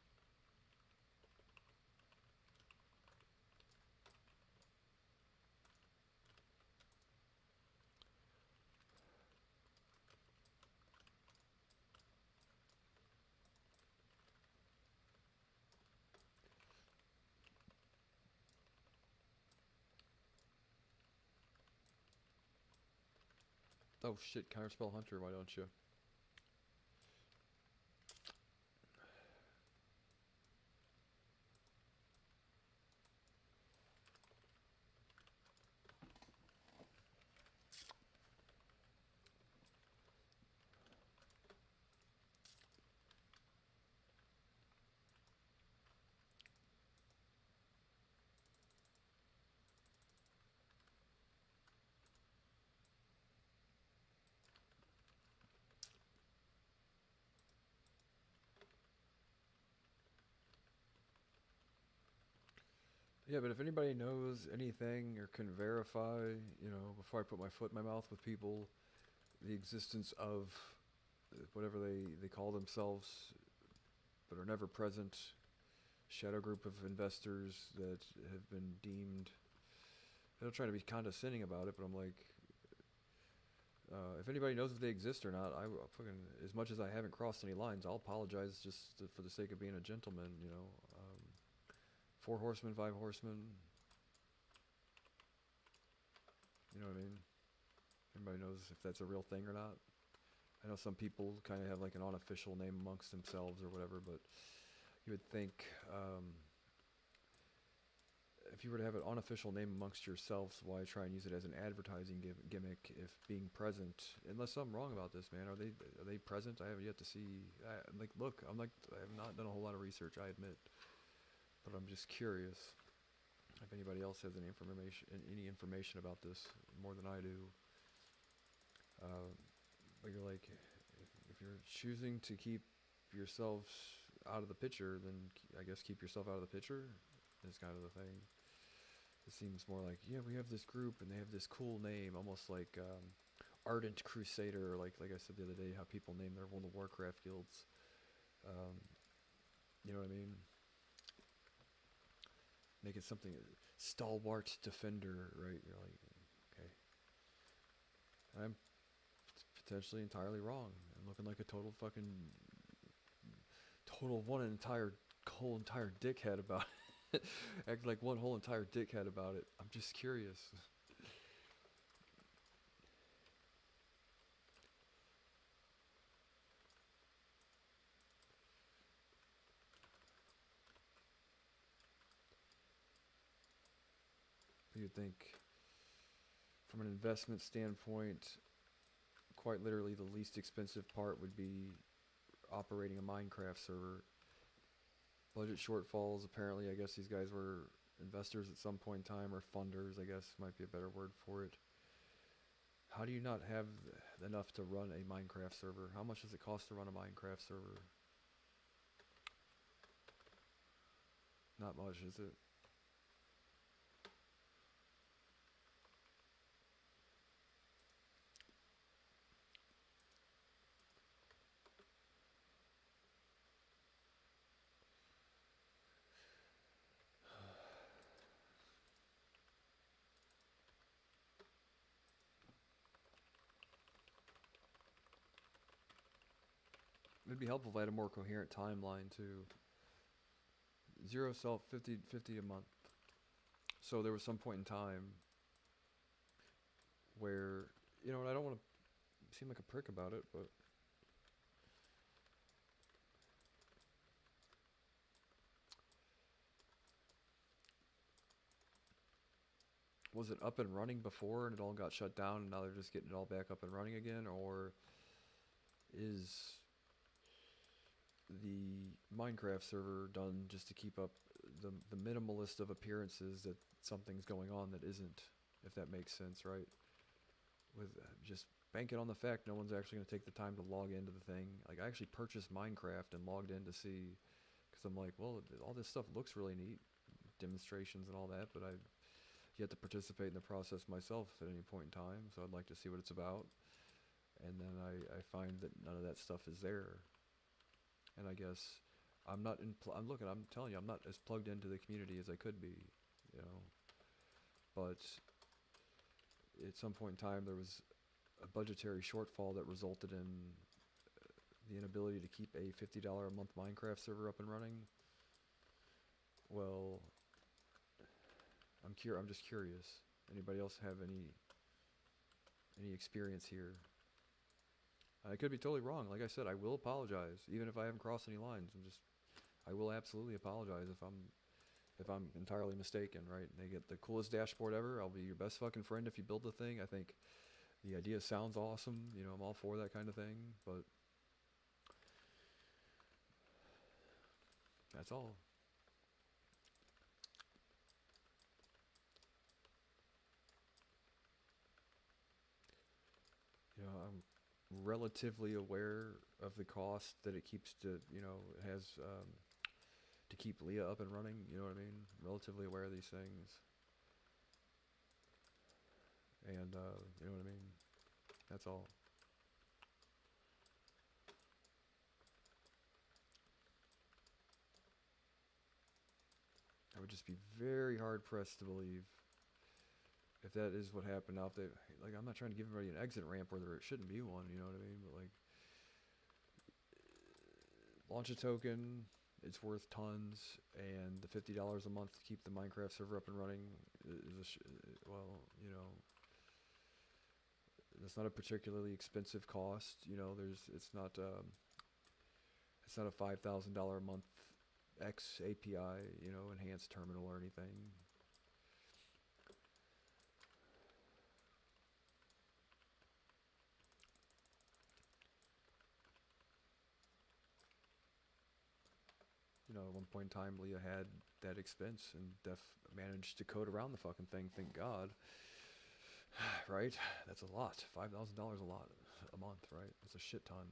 Oh shit, counterspell hunter, why don't you? Yeah, but if anybody knows anything or can verify, you know, before I put my foot in my mouth with people, the existence of whatever they call themselves, but are never present, shadow group of investors that have been deemed. I don't try to be condescending about it, but I'm like, if anybody knows if they exist or not, fucking, as much as I haven't crossed any lines, I'll apologize just for the sake of being a gentleman, you know. 4 horsemen, 5 horsemen. You know what I mean? Everybody knows if that's a real thing or not. I know some people kind of have like an unofficial name amongst themselves or whatever, but you would think if you were to have an unofficial name amongst yourselves, why try and use it as an advertising gimmick if being present? Unless I'm wrong about this, man. Are they present? I haven't yet to see. Like, look, I have not done a whole lot of research, I admit, but I'm just curious if anybody else has any information about this more than I do. But you're like, if you're choosing to keep yourselves out of the picture, then I guess keep yourself out of the picture is kind of the thing. It seems more like, yeah, we have this group and they have this cool name, almost like Ardent Crusader, like I said the other day, how people name their World of Warcraft guilds. You know what I mean? Make it something, Stalwart Defender, right? You're like, okay. I'm potentially entirely wrong. I'm looking like a total fucking, whole entire dickhead about it. Act like one whole entire dickhead about it. I'm just curious. You'd think, from an investment standpoint, quite literally the least expensive part would be operating a Minecraft server. Budget shortfalls, apparently, I guess these guys were investors at some point in time, or funders, I guess might be a better word for it. How do you not have enough to run a Minecraft server? How much does it cost to run a Minecraft server? Not much, is it? It'd be helpful if I had a more coherent timeline too. Zero self, 50 a month. So there was some point in time where, you know, and I don't want to seem like a prick about it, but was it up and running before and it all got shut down and now they're just getting it all back up and running again? Or is the Minecraft server done just to keep up the minimalist of appearances that something's going on that isn't, if that makes sense, right? With just banking on the fact no one's actually going to take the time to log into the thing. Like, I actually purchased Minecraft and logged in to see, because I'm like, well, all this stuff looks really neat, demonstrations and all that, but I've yet to participate in the process myself at any point in time, so I'd like to see what it's about. And then I find that none of that stuff is there. And I guess I'm telling you, I'm not as plugged into the community as I could be, you know. But at some point in time, there was a budgetary shortfall that resulted in the inability to keep a $50 a month Minecraft server up and running. Well, I'm just curious. Anybody else have any experience here? I could be totally wrong. Like I said, I will apologize, even if I haven't crossed any lines. I will absolutely apologize if I'm entirely mistaken, right? And they get the coolest dashboard ever. I'll be your best fucking friend if you build the thing. I think the idea sounds awesome. You know, I'm all for that kind of thing, but that's all. You know, I'm relatively aware of the cost that it keeps to, you know, it has to keep Leah up and running, you know what I mean? Relatively aware of these things. And, you know what I mean? That's all. I would just be very hard pressed to believe if that is what happened out there. Like, I'm not trying to give everybody an exit ramp where there shouldn't be one, you know what I mean? But like, launch a token, it's worth tons, and the $50 a month to keep the Minecraft server up and running is well, you know, It's not a particularly expensive cost. You know, it's not a $5,000 a month X API, you know, enhanced terminal or anything. You know, at one point in time, Leah had that expense and managed to code around the fucking thing. Thank God. Right? That's a lot. $5,000 a lot a month, right? That's a shit ton.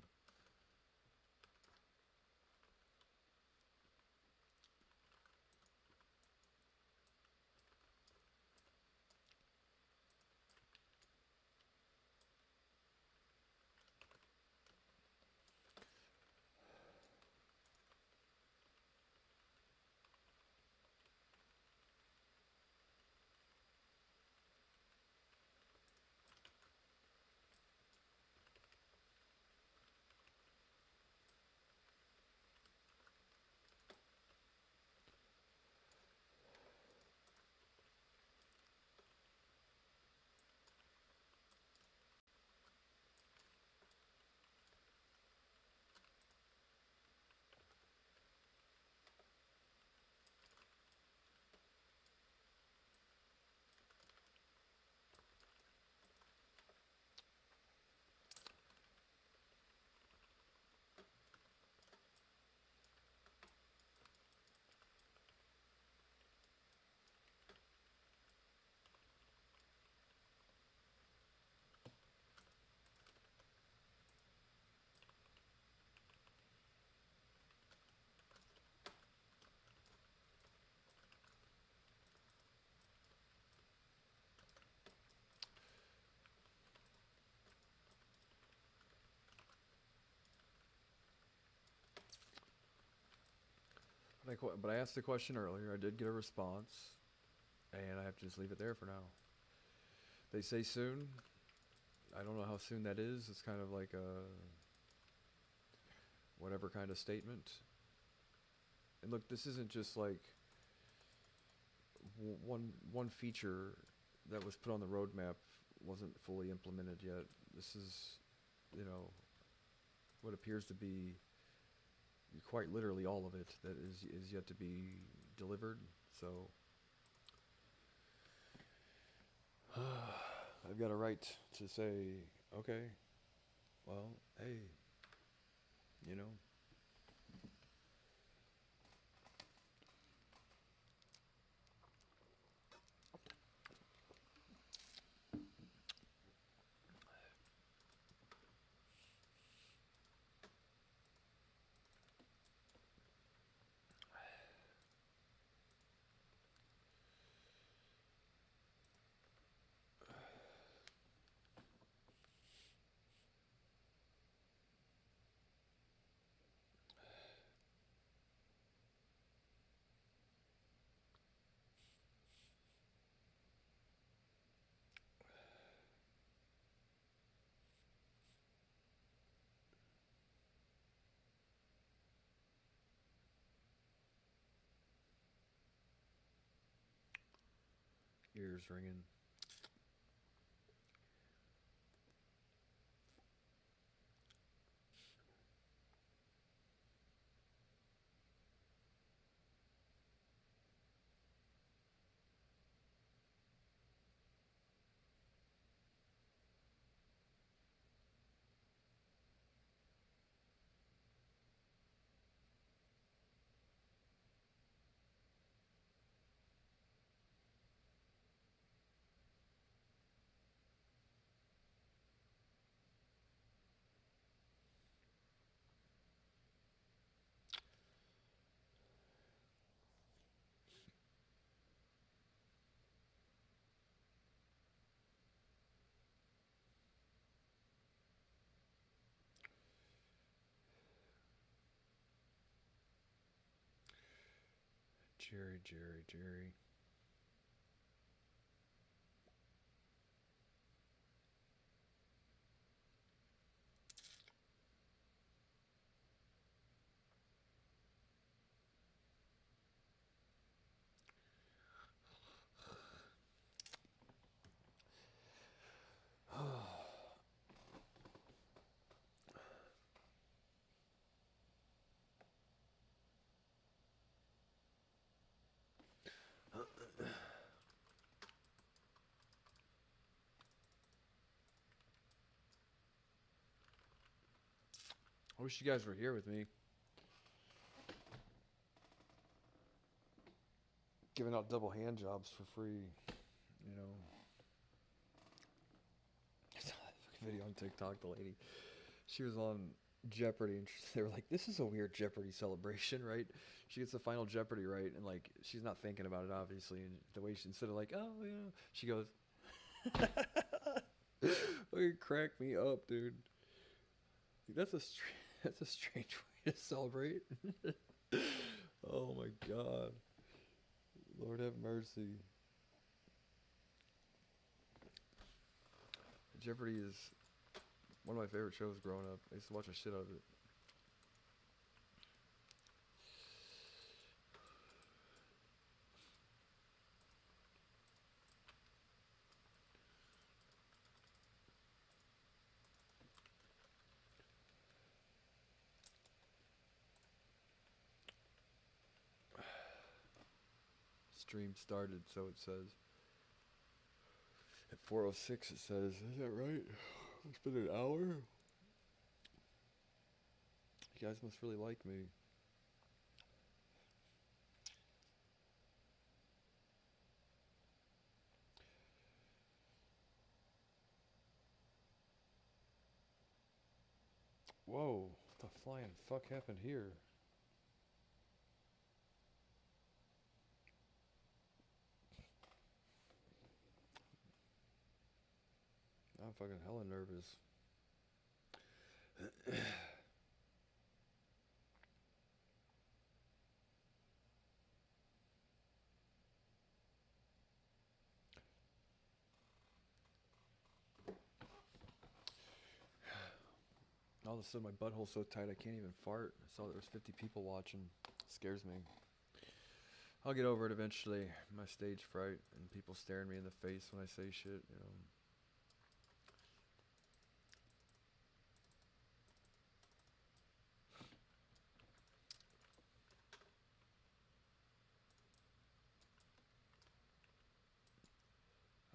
But I asked the question earlier. I did get a response, and I have to just leave it there for now. They say soon. I don't know how soon that is. It's kind of like a whatever kind of statement. And look, this isn't just like one feature that was put on the roadmap wasn't fully implemented yet. This is, you know, what appears to be quite literally all of it that is yet to be delivered. So I've got a right to say, okay, well, hey, you know. Ears ringing. Jerry. I wish you guys were here with me. Giving out double hand jobs for free. You know. I saw that fucking video on TikTok, the lady. She was on Jeopardy, and they were like, "This is a weird Jeopardy celebration, right?" She gets the final Jeopardy right, and like she's not thinking about it, obviously. And the way she, instead of like, "Oh yeah," she goes, "It cracked me up, dude." That's a that's a strange way to celebrate. Oh my god, Lord have mercy. Jeopardy is one of my favorite shows growing up. I used to watch the shit out of it. Stream started, so it says. At 4:06, it says, "Is that right? It's been an hour. You guys must really like me." Whoa! What the flying fuck happened here? I'm fucking hella nervous. All of a sudden, my butthole's so tight I can't even fart. I saw there was 50 people watching. Scares me. I'll get over it eventually. My stage fright and people staring me in the face when I say shit. You know.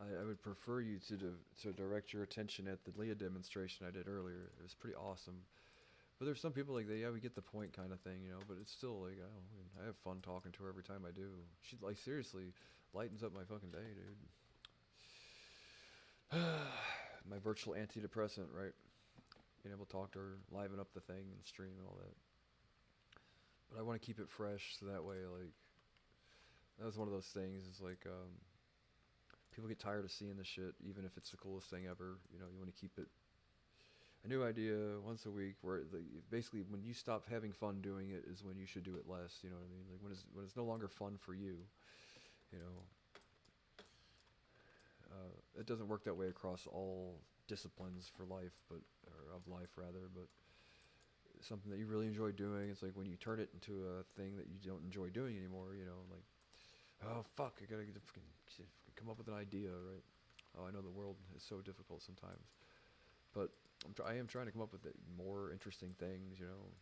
I would prefer you to direct your attention at the Leah demonstration I did earlier. It was pretty awesome. But there's some people like that, yeah, we get the point kind of thing, you know. But it's still like I have fun talking to her every time I do. She like seriously lightens up my fucking day, dude. My virtual antidepressant, right? Being able to talk to her, liven up the thing and stream and all that. But I want to keep it fresh, so that way, like, that was one of those things. Is like, people get tired of seeing the shit, even if it's the coolest thing ever. You know, you want to keep it a new idea once a week. Where basically, when you stop having fun doing it, is when you should do it less. You know what I mean? Like when it's no longer fun for you. You know, it doesn't work that way across all disciplines for life, but or of life rather. But something that you really enjoy doing, it's like when you turn it into a thing that you don't enjoy doing anymore. You know, like, oh fuck, I gotta come up with an idea, right? Oh, I know the world is so difficult sometimes, but I am trying to come up with more interesting things. You know,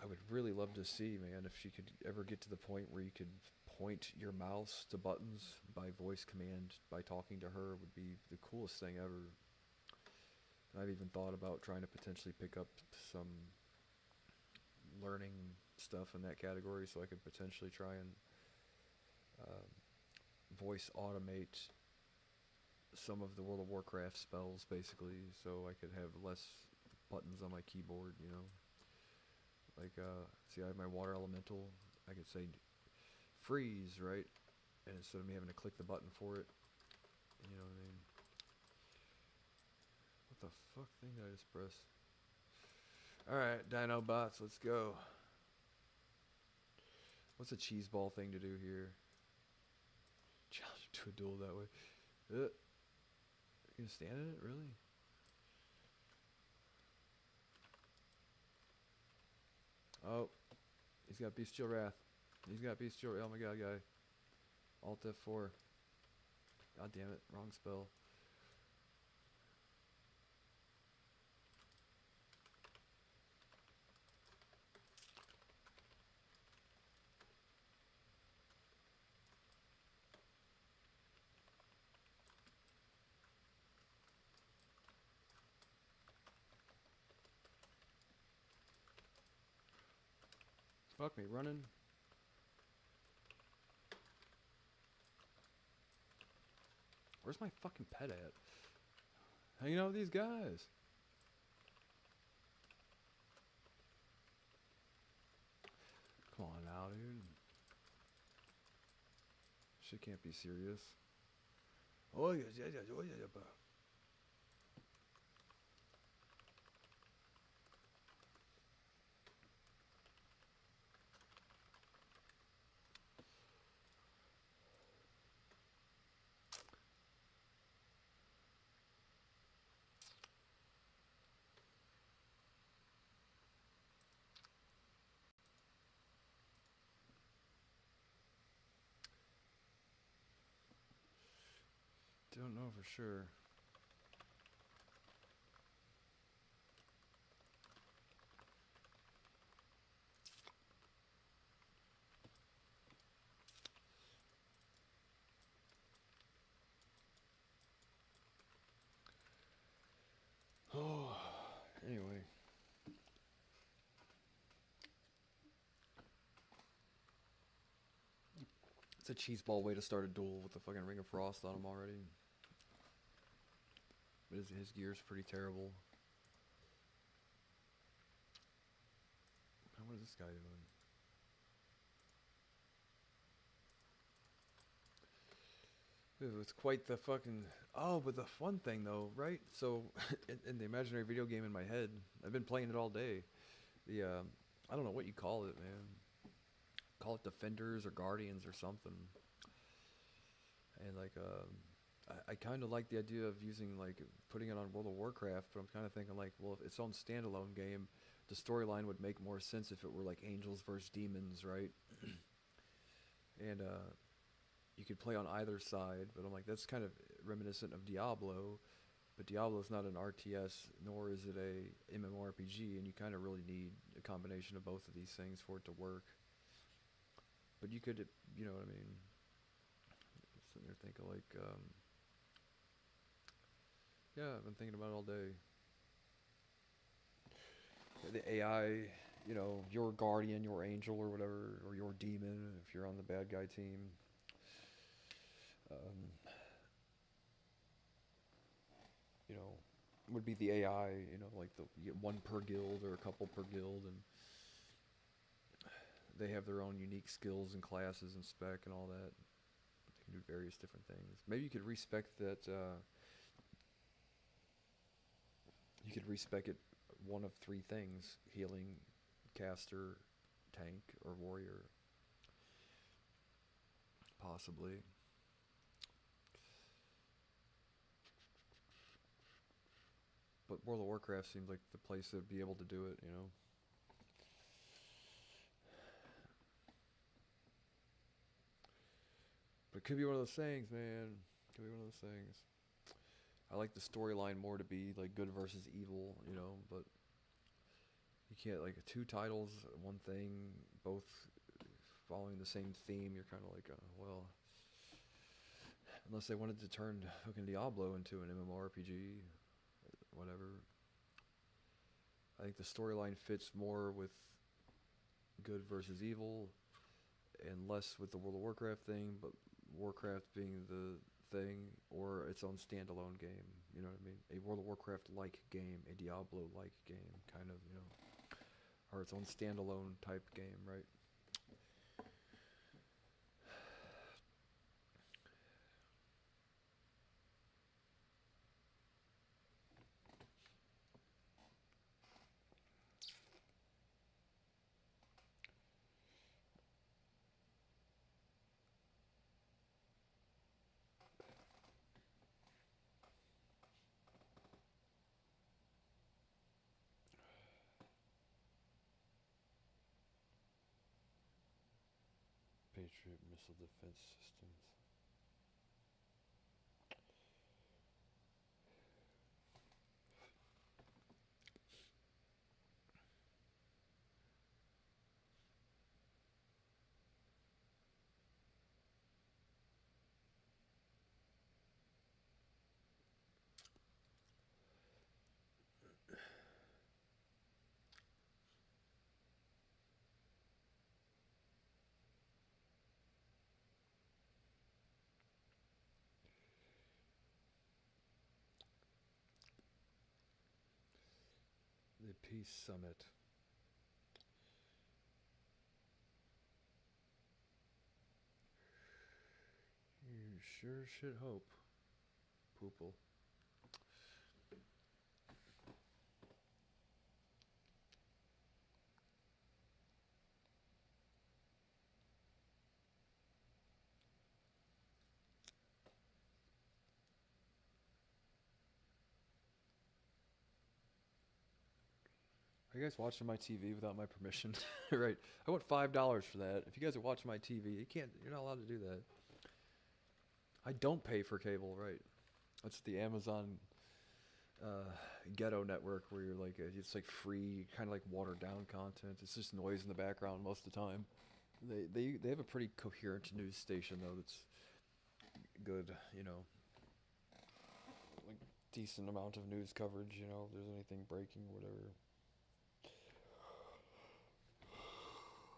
I would really love to see, man, if she could ever get to the point where you could point your mouse to buttons by voice command by talking to her would be the coolest thing ever. And I've even thought about trying to potentially pick up some learning stuff in that category, so I could potentially try and voice automate some of the World of Warcraft spells, basically, so I could have less buttons on my keyboard, you know. Like, see, I have my water elemental. I could say freeze, right? And instead of me having to click the button for it, you know what I mean? What the fuck thing did I just press? Alright, Dino Bots, let's go. What's a cheese ball thing to do here? Challenge to a duel that way. You gonna stand in it, really? Oh, he's got Bestial Wrath. He's got Bestial. Oh my god, guy. Alt F4. God damn it, wrong spell. Fuck me, running. Where's my fucking pet at? Hanging out with these guys. Come on now, dude. Shit can't be serious. Oh yeah, yeah, yeah, oh yeah, yeah. Don't know for sure. Oh, anyway. It's a cheeseball way to start a duel with the fucking Ring of Frost on him already. But his gear's pretty terrible. What is this guy doing? It's quite the fucking... Oh, but the fun thing though, right? So, in the imaginary video game in my head, I've been playing it all day. The, I don't know what you call it, man. Call it Defenders or Guardians or something. And like, I kind of like the idea of using, like, putting it on World of Warcraft, but I'm kind of thinking like, well, if its own standalone game, the storyline would make more sense if it were like angels versus demons, right? And, you could play on either side, but I'm like, that's kind of reminiscent of Diablo, but Diablo's not an RTS, nor is it a MMORPG, and you kind of really need a combination of both of these things for it to work. But you could, you know what I mean? Sitting there thinking like, yeah, I've been thinking about it all day. The AI, you know, your guardian, your angel, or whatever, or your demon, if you're on the bad guy team. You know, would be the AI, you know, like you get one per guild or a couple per guild, and they have their own unique skills and classes and spec and all that. They can do various different things. Maybe you could respec that, you could respec it one of three things: healing, caster, tank, or warrior. Possibly. But World of Warcraft seems like the place to be able to do it, you know? But it could be one of those things, man. Could be one of those things. I like the storyline more to be like good versus evil, you know, but you can't, like, two titles, one thing, both following the same theme. You're kind of like, well, unless they wanted to turn fucking Diablo into an MMORPG, whatever. I think the storyline fits more with good versus evil and less with the World of Warcraft thing, but Warcraft being the thing or its own standalone game. You know what I mean? A World of Warcraft like game, a Diablo like game, kind of, you know, or its own standalone type game, right? Patriot missile defense systems. Peace Summit. You sure should hope. Poople. Are you guys watching my TV without my permission? Right. I want $5 for that. If you guys are watching my TV, you're not allowed to do that. I don't pay for cable, right? That's the Amazon ghetto network where you're like, it's like free, kind of like watered down content. It's just noise in the background most of the time. They have a pretty coherent news station though that's good, you know. Like decent amount of news coverage, you know, if there's anything breaking or whatever.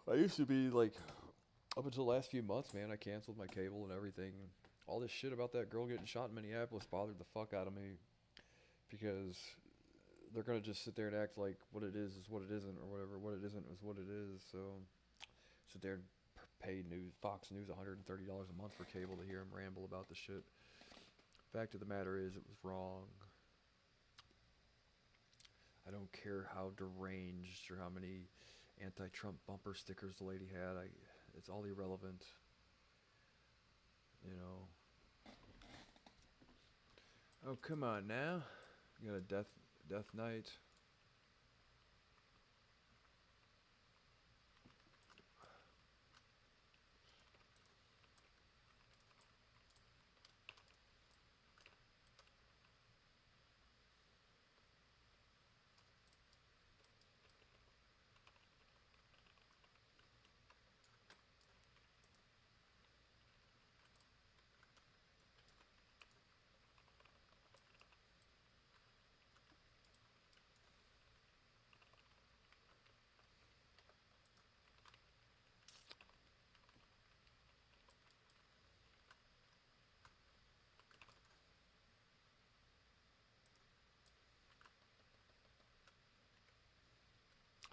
I used to be like, up until the last few months, man, I canceled my cable and everything. All this shit about that girl getting shot in Minneapolis bothered the fuck out of me because they're gonna just sit there and act like what it is what it isn't, or whatever. What it isn't is what it is. So sit there and pay Fox News $130 a month for cable to hear him ramble about the shit. Fact of the matter is, it was wrong. I don't care how deranged or how many anti-Trump bumper stickers the lady had. It's all irrelevant. You know. Oh, come on now. You got a death knight.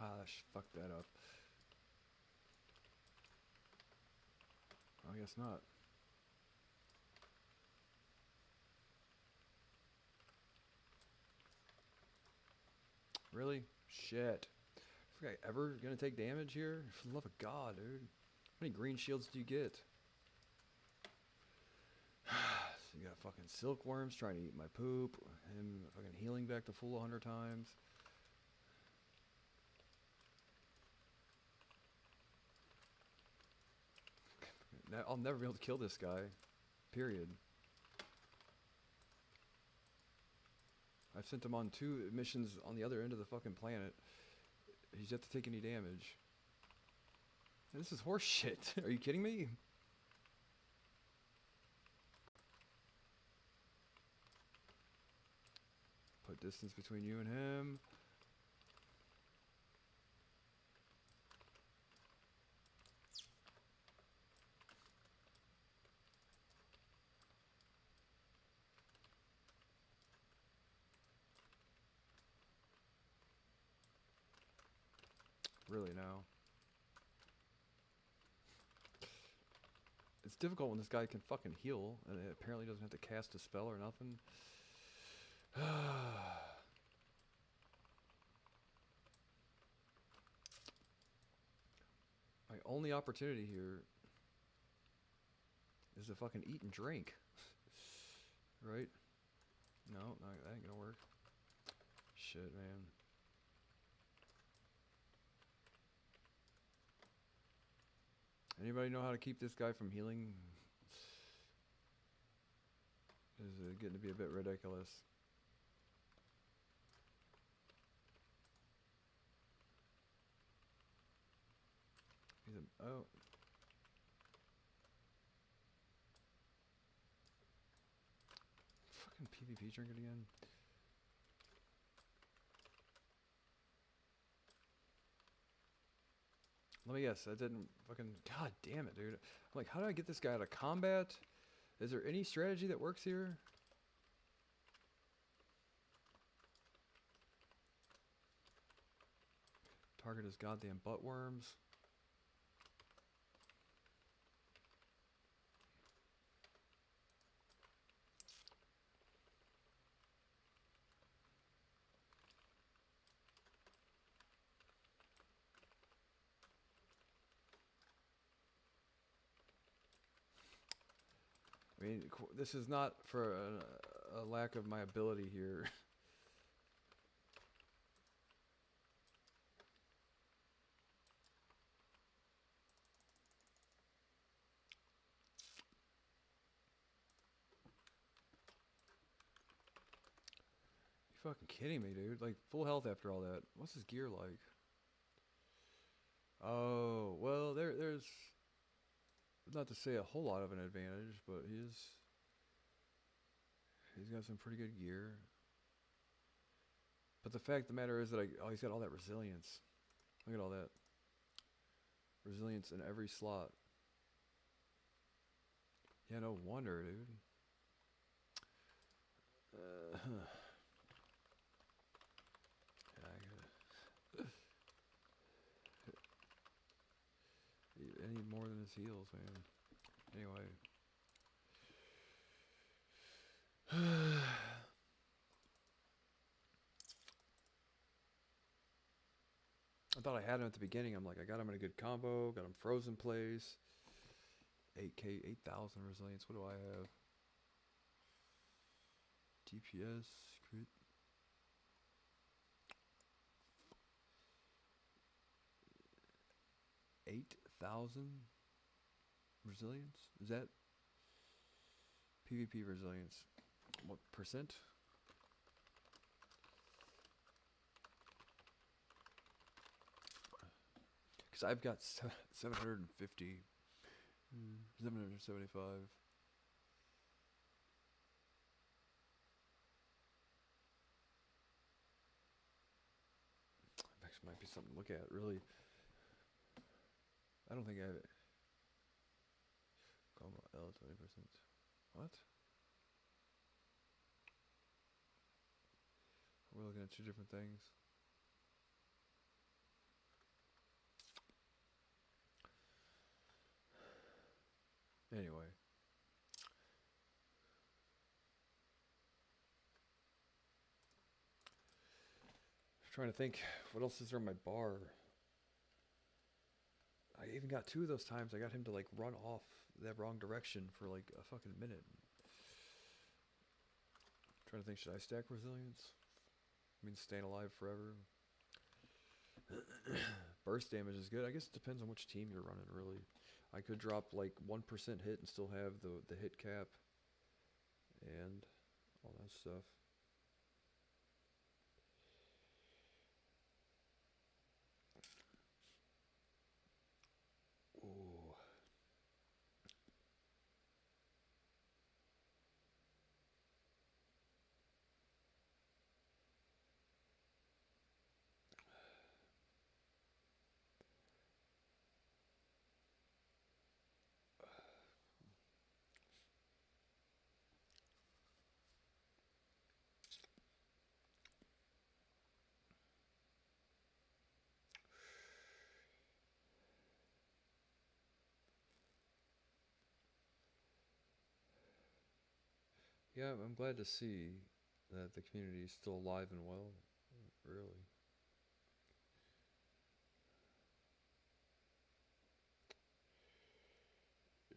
Ah, fucked that up. I guess not. Really? Shit. Is this guy ever gonna take damage here? For the love of God, dude. How many green shields do you get? So you got fucking silkworms trying to eat my poop. Him fucking healing back to full 100 times. I'll never be able to kill this guy. Period. I've sent him on 2 missions on the other end of the fucking planet. He's yet to take any damage. This is horse shit. Are you kidding me? Put distance between you and him. Really now. It's difficult when this guy can fucking heal and it apparently doesn't have to cast a spell or nothing. My only opportunity here is to fucking eat and drink. Right? No, that ain't gonna work. Shit, man. Anybody know how to keep this guy from healing? This is getting to be a bit ridiculous. He's a, oh. Fucking PvP drink it again. Let me guess, that didn't fucking... God damn it, dude. I'm like, how do I get this guy out of combat? Is there any strategy that works here? Target is goddamn butt worms. I mean, this is not for a lack of my ability here. You fucking kidding me, dude? Like, full health after all that. What's his gear like? Oh, well, there's not to say a whole lot of an advantage, but he's got some pretty good gear. But the fact of the matter is that he's got all that resilience. Look at all that resilience in every slot. Yeah, no wonder, dude. Yeah, I need more than his heals, man. Anyway. I thought I had him at the beginning. I'm like, I got him in a good combo, got him frozen place. 8k, 8,000 resilience. What do I have? DPS, crit. 8,000 resilience? Is that PvP resilience? What percent? Because I've got 750, 775. Actually, might be something to look at, really. I don't think I have it. Combo L 20%. What? We're looking at two different things. Anyway. I'm trying to think, what else is there on my bar? I even got 2 of those times. I got him to like run off that wrong direction for like a fucking minute. I'm trying to think, should I stack resilience? I mean, staying alive forever. Burst damage is good. I guess it depends on which team you're running, really. I could drop like 1% hit and still have the hit cap and all that stuff. Ooh. Yeah, I'm glad to see that the community is still alive and well, really.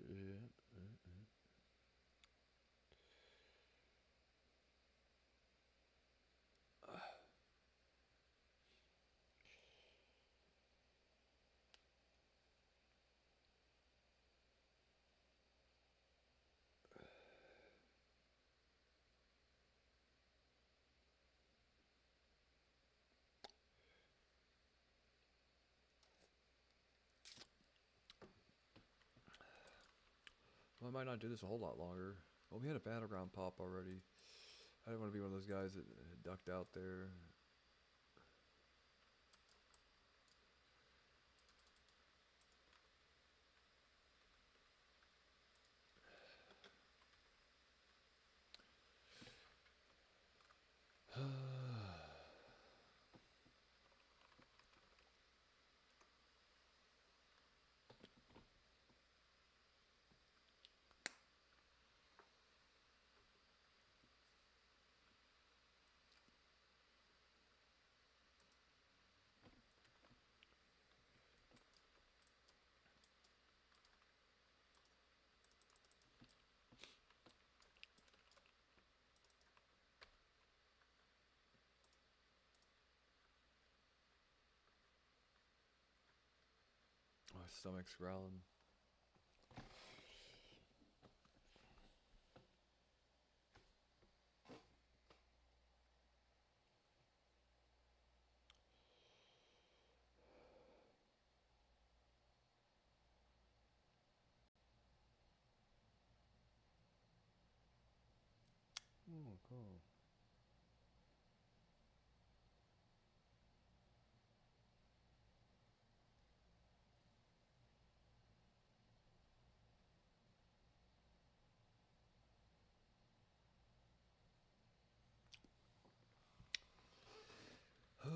Yeah. Well, I might not do this a whole lot longer. Well, we had a battleground pop already. I didn't want to be one of those guys that ducked out there. My stomach's growling. Oh, cool. Oh.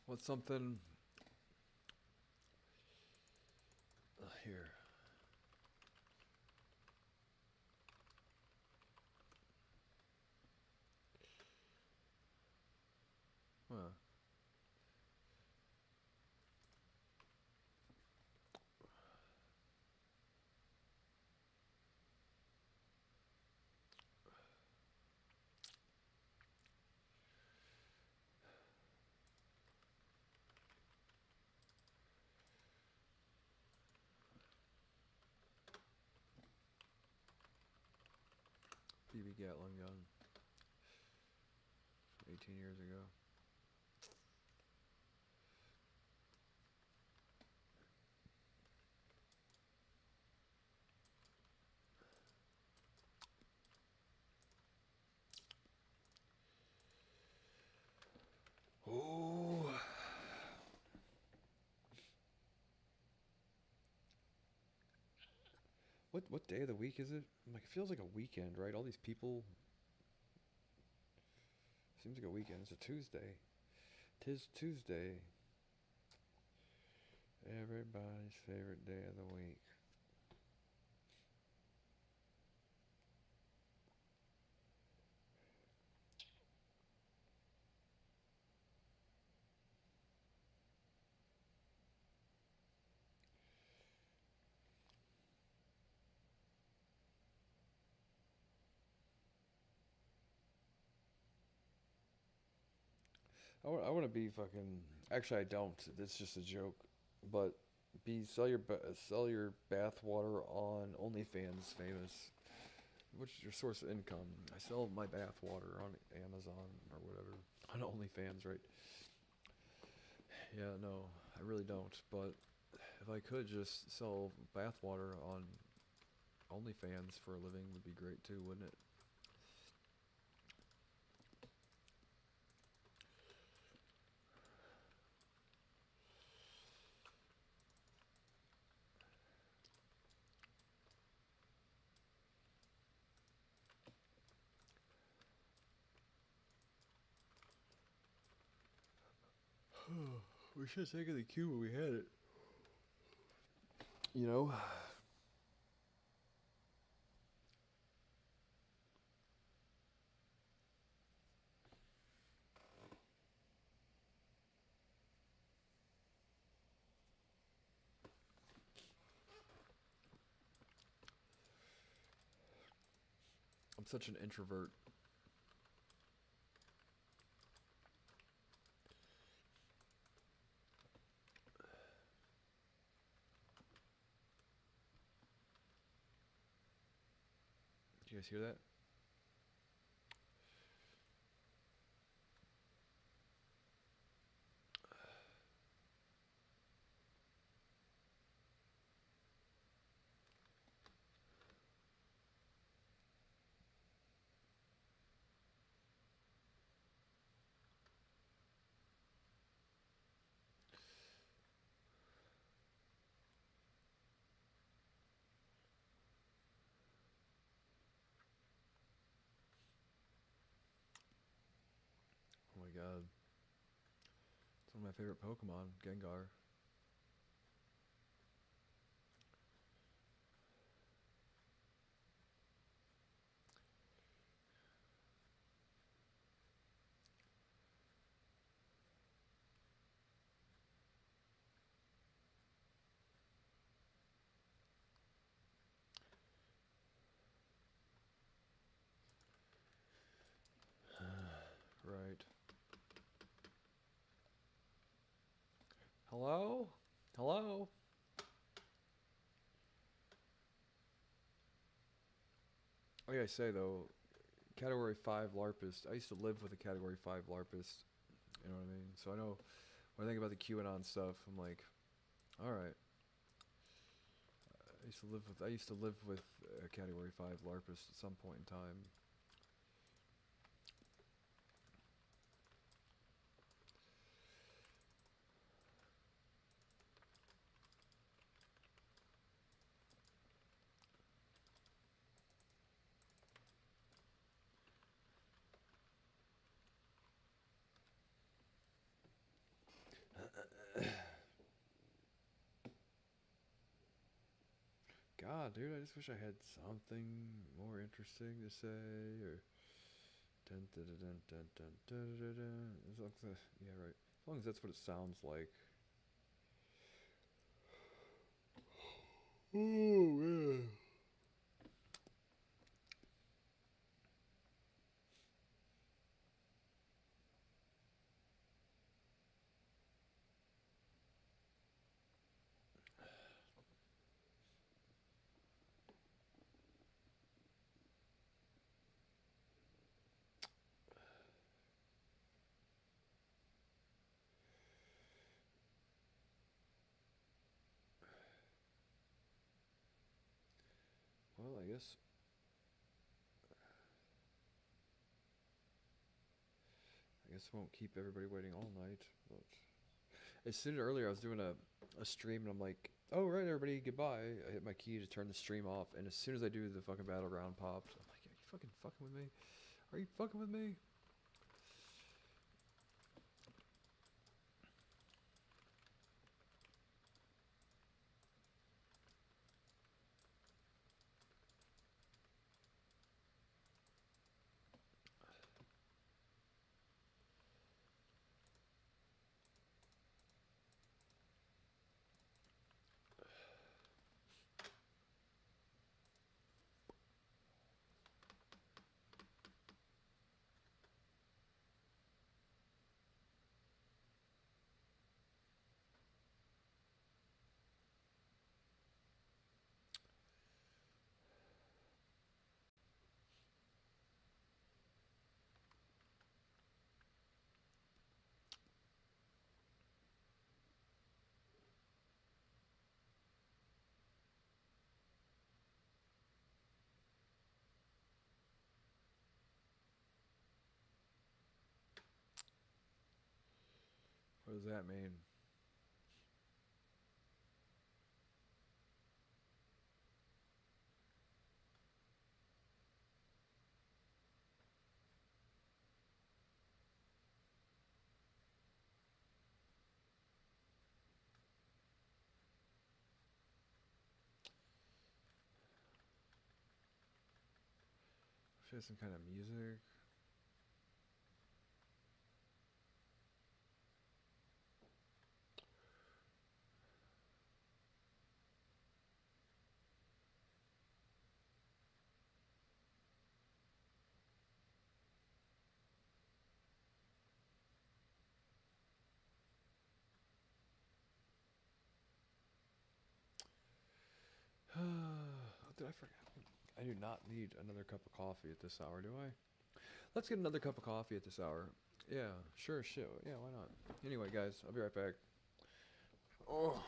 What's something here? Huh. BB Gatling gun. 18 years ago. Oh. What day of the week is it? I'm like, it feels like a weekend, right? All these people. Seems like a weekend. It's a Tuesday. Tis Tuesday. Everybody's favorite day of the week. I want to be fucking. Actually, I don't. It's just a joke. But sell your bath water on OnlyFans. Famous. What's your source of income? I sell my bath water on Amazon or whatever on OnlyFans, right? Yeah, no, I really don't. But if I could just sell bath water on OnlyFans for a living, would be great too, wouldn't it? We should have taken the cue when we had it. You know, I'm such an introvert. Did you guys hear that? Oh my god. It's one of my favorite Pokemon, Gengar. Hello? Hello? Oh yeah, I say though, Category 5 LARPist. I used to live with a Category 5 LARPist. You know what I mean? So I know when I think about the QAnon stuff, I'm like, all right. I used to live with a Category 5 LARPist at some point in time. God, dude, I just wish I had something more interesting to say, or dun dun dun dun dun dun dun dun. Yeah, right. As long as that's what it sounds like. Oh man. Well, I guess I won't keep everybody waiting all night. But as soon earlier, I was doing a stream, and I'm like, "Oh right, everybody, goodbye." I hit my key to turn the stream off, and as soon as I do, the fucking battleground popped. I'm like, "Are you fucking with me? Are you fucking with me?" What does that mean? Should have some kind of music. Did I forget? I do not need another cup of coffee at this hour, do I? Let's get another cup of coffee at this hour. Yeah, sure, shit. Yeah, why not? Anyway, guys, I'll be right back. Oh,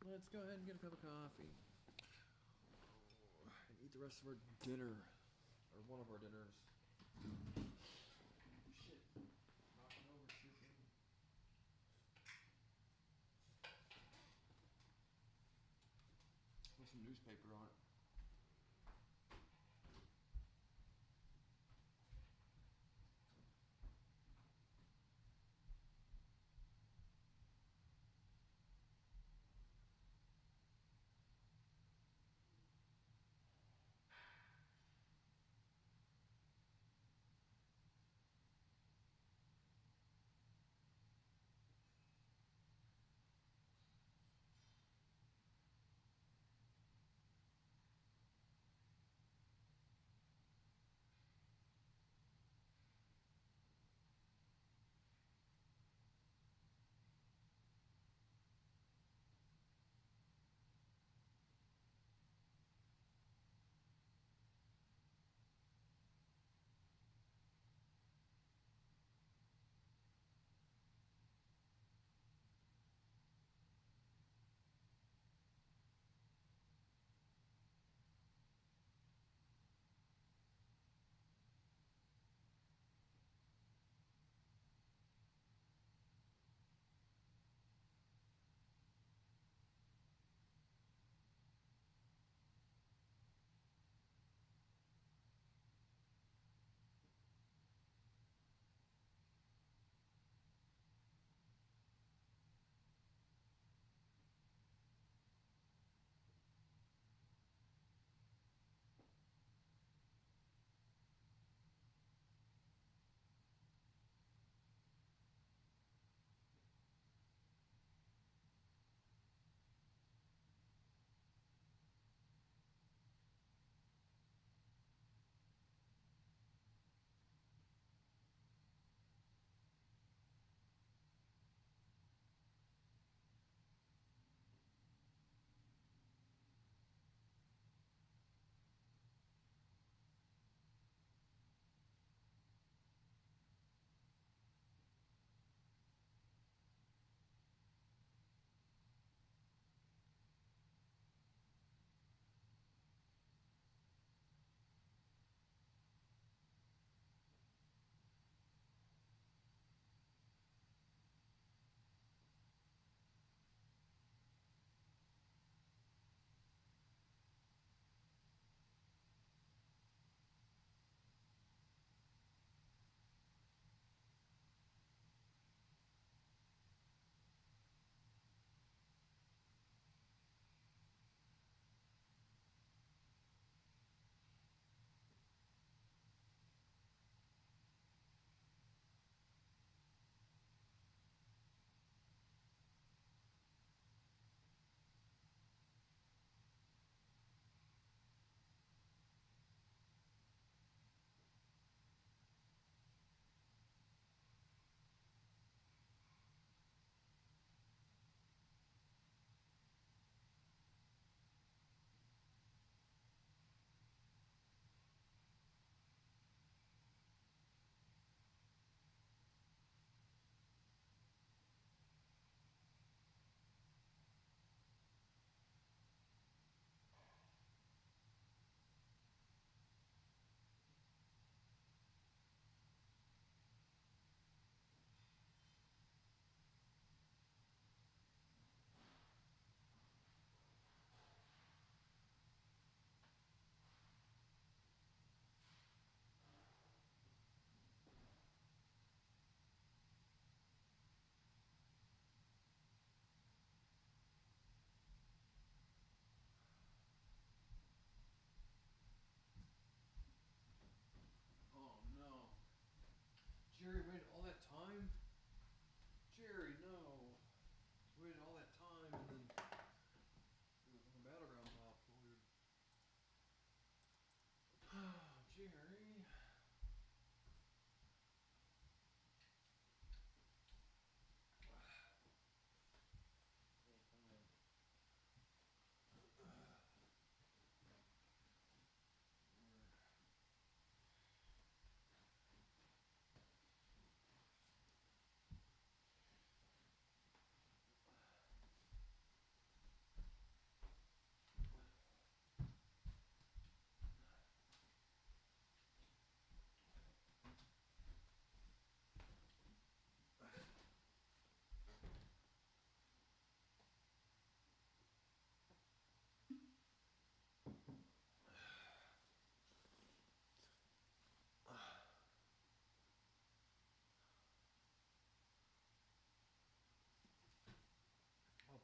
let's go ahead and get a cup of coffee. And eat the rest of our dinner. Or one of our dinners. Shit. Knocking over shit. Put some newspaper on it.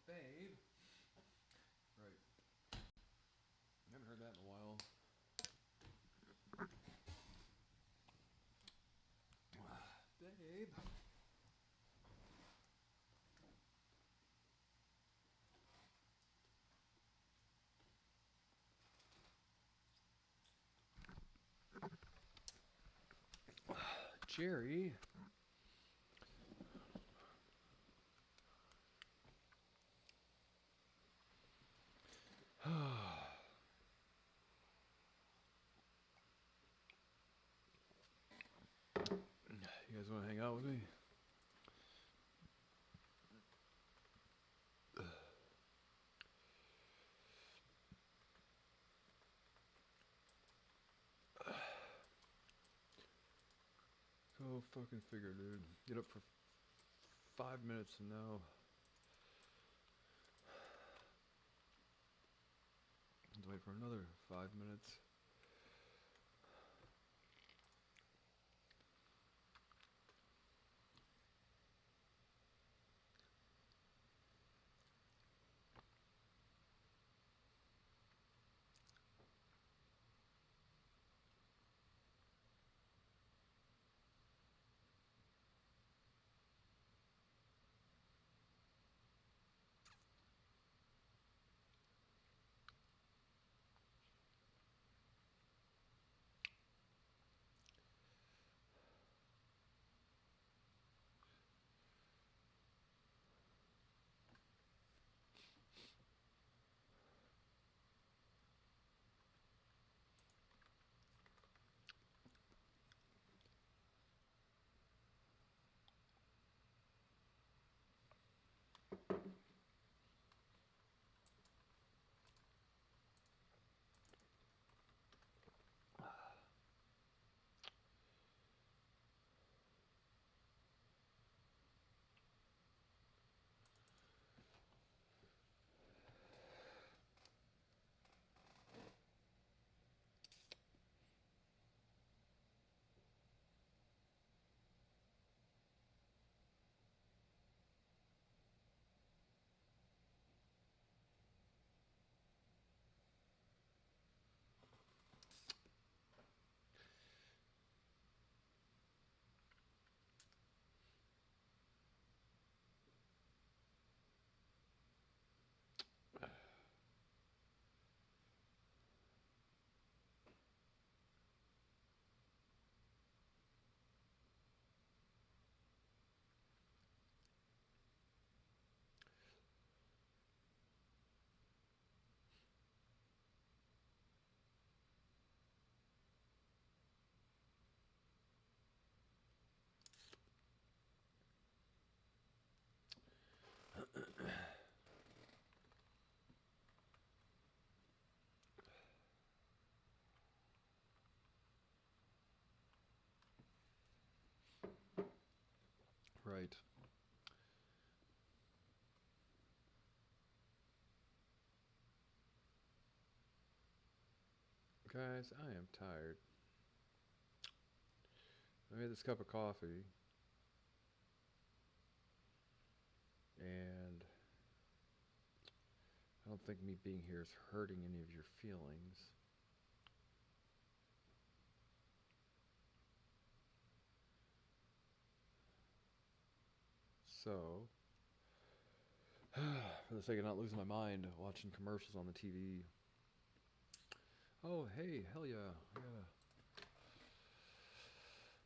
Babe. Right. I haven't heard that in a while. Babe. Jerry. You guys want to hang out with me? Go fucking figure, dude. Get up for 5 minutes and now. Let's wait for another 5 minutes. Right. Guys, I am tired. I made this cup of coffee, and I don't think me being here is hurting any of your feelings. So, for the sake of not losing my mind watching commercials on the TV. Oh, hey, hell yeah. I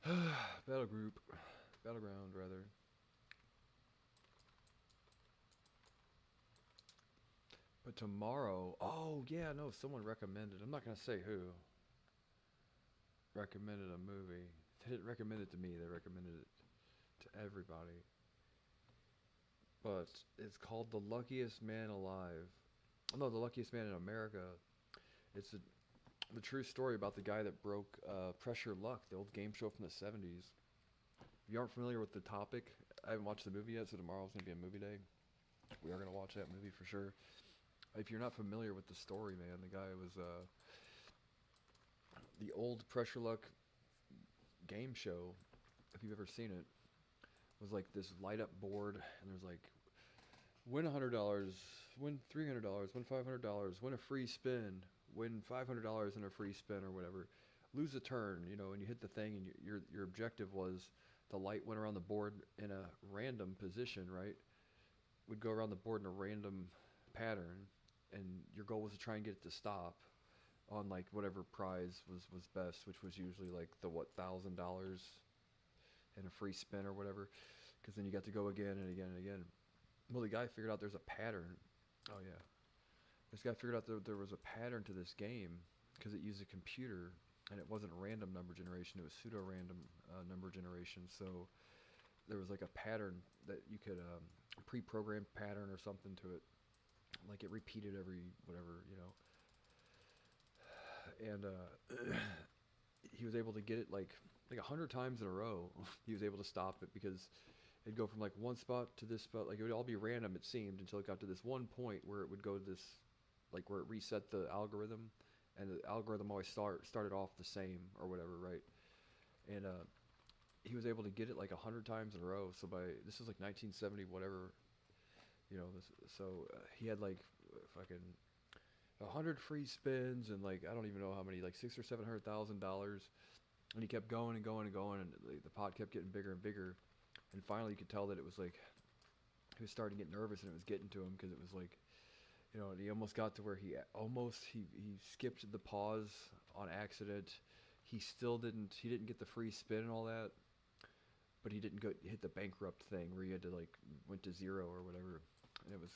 got a battle group. Battleground, rather. But tomorrow, oh yeah, no, someone recommended. I'm not gonna say who. Recommended a movie. They didn't recommend it to me. They recommended it to everybody. But it's called The Luckiest Man Alive. Oh, no, The Luckiest Man in America. It's the true story about the guy that broke Pressure Luck, the old game show from the 70s. If you aren't familiar with the topic, I haven't watched the movie yet, so tomorrow's going to be a movie day. We are going to watch that movie for sure. If you're not familiar with the story, man, the guy was the old Pressure Luck game show. If you've ever seen it, was like this light up board, and there's like Win $100, win $300, win $500, win a free spin, win $500 in a free spin or whatever. Lose a turn, you know, and you hit the thing, and your objective was the light went around the board in a random position, right? Would go around the board in a random pattern, and your goal was to try and get it to stop on like whatever prize was best, which was usually like the $1,000 and a free spin or whatever, because then you got to go again and again and again. Well, the guy figured out there's a pattern. Oh yeah, this guy figured out there was a pattern to this game because it used a computer, and it wasn't random number generation, it was pseudo-random number generation. So there was like a pattern that you could pre-programmed pattern or something to it, like it repeated every whatever, you know. And he was able to get it like 100 times in a row. He was able to stop it because it'd go from like one spot to this spot, like it would all be random, it seemed, until it got to this one point where it would go to this, like where it reset the algorithm, and the algorithm always started off the same or whatever, right? And he was able to get it like 100 times in a row. So this was like 1970 whatever, you know. He had like fucking 100 free spins and like I don't even know how many, like $600,000 or $700,000, and he kept going and going and going, and the pot kept getting bigger and bigger, and finally you could tell that it was like he was starting to get nervous and it was getting to him, because it was like, you know, and he almost got to where he skipped the pause on accident. He didn't get the free spin and all that, but he didn't hit the bankrupt thing where you had to like went to zero or whatever. And it was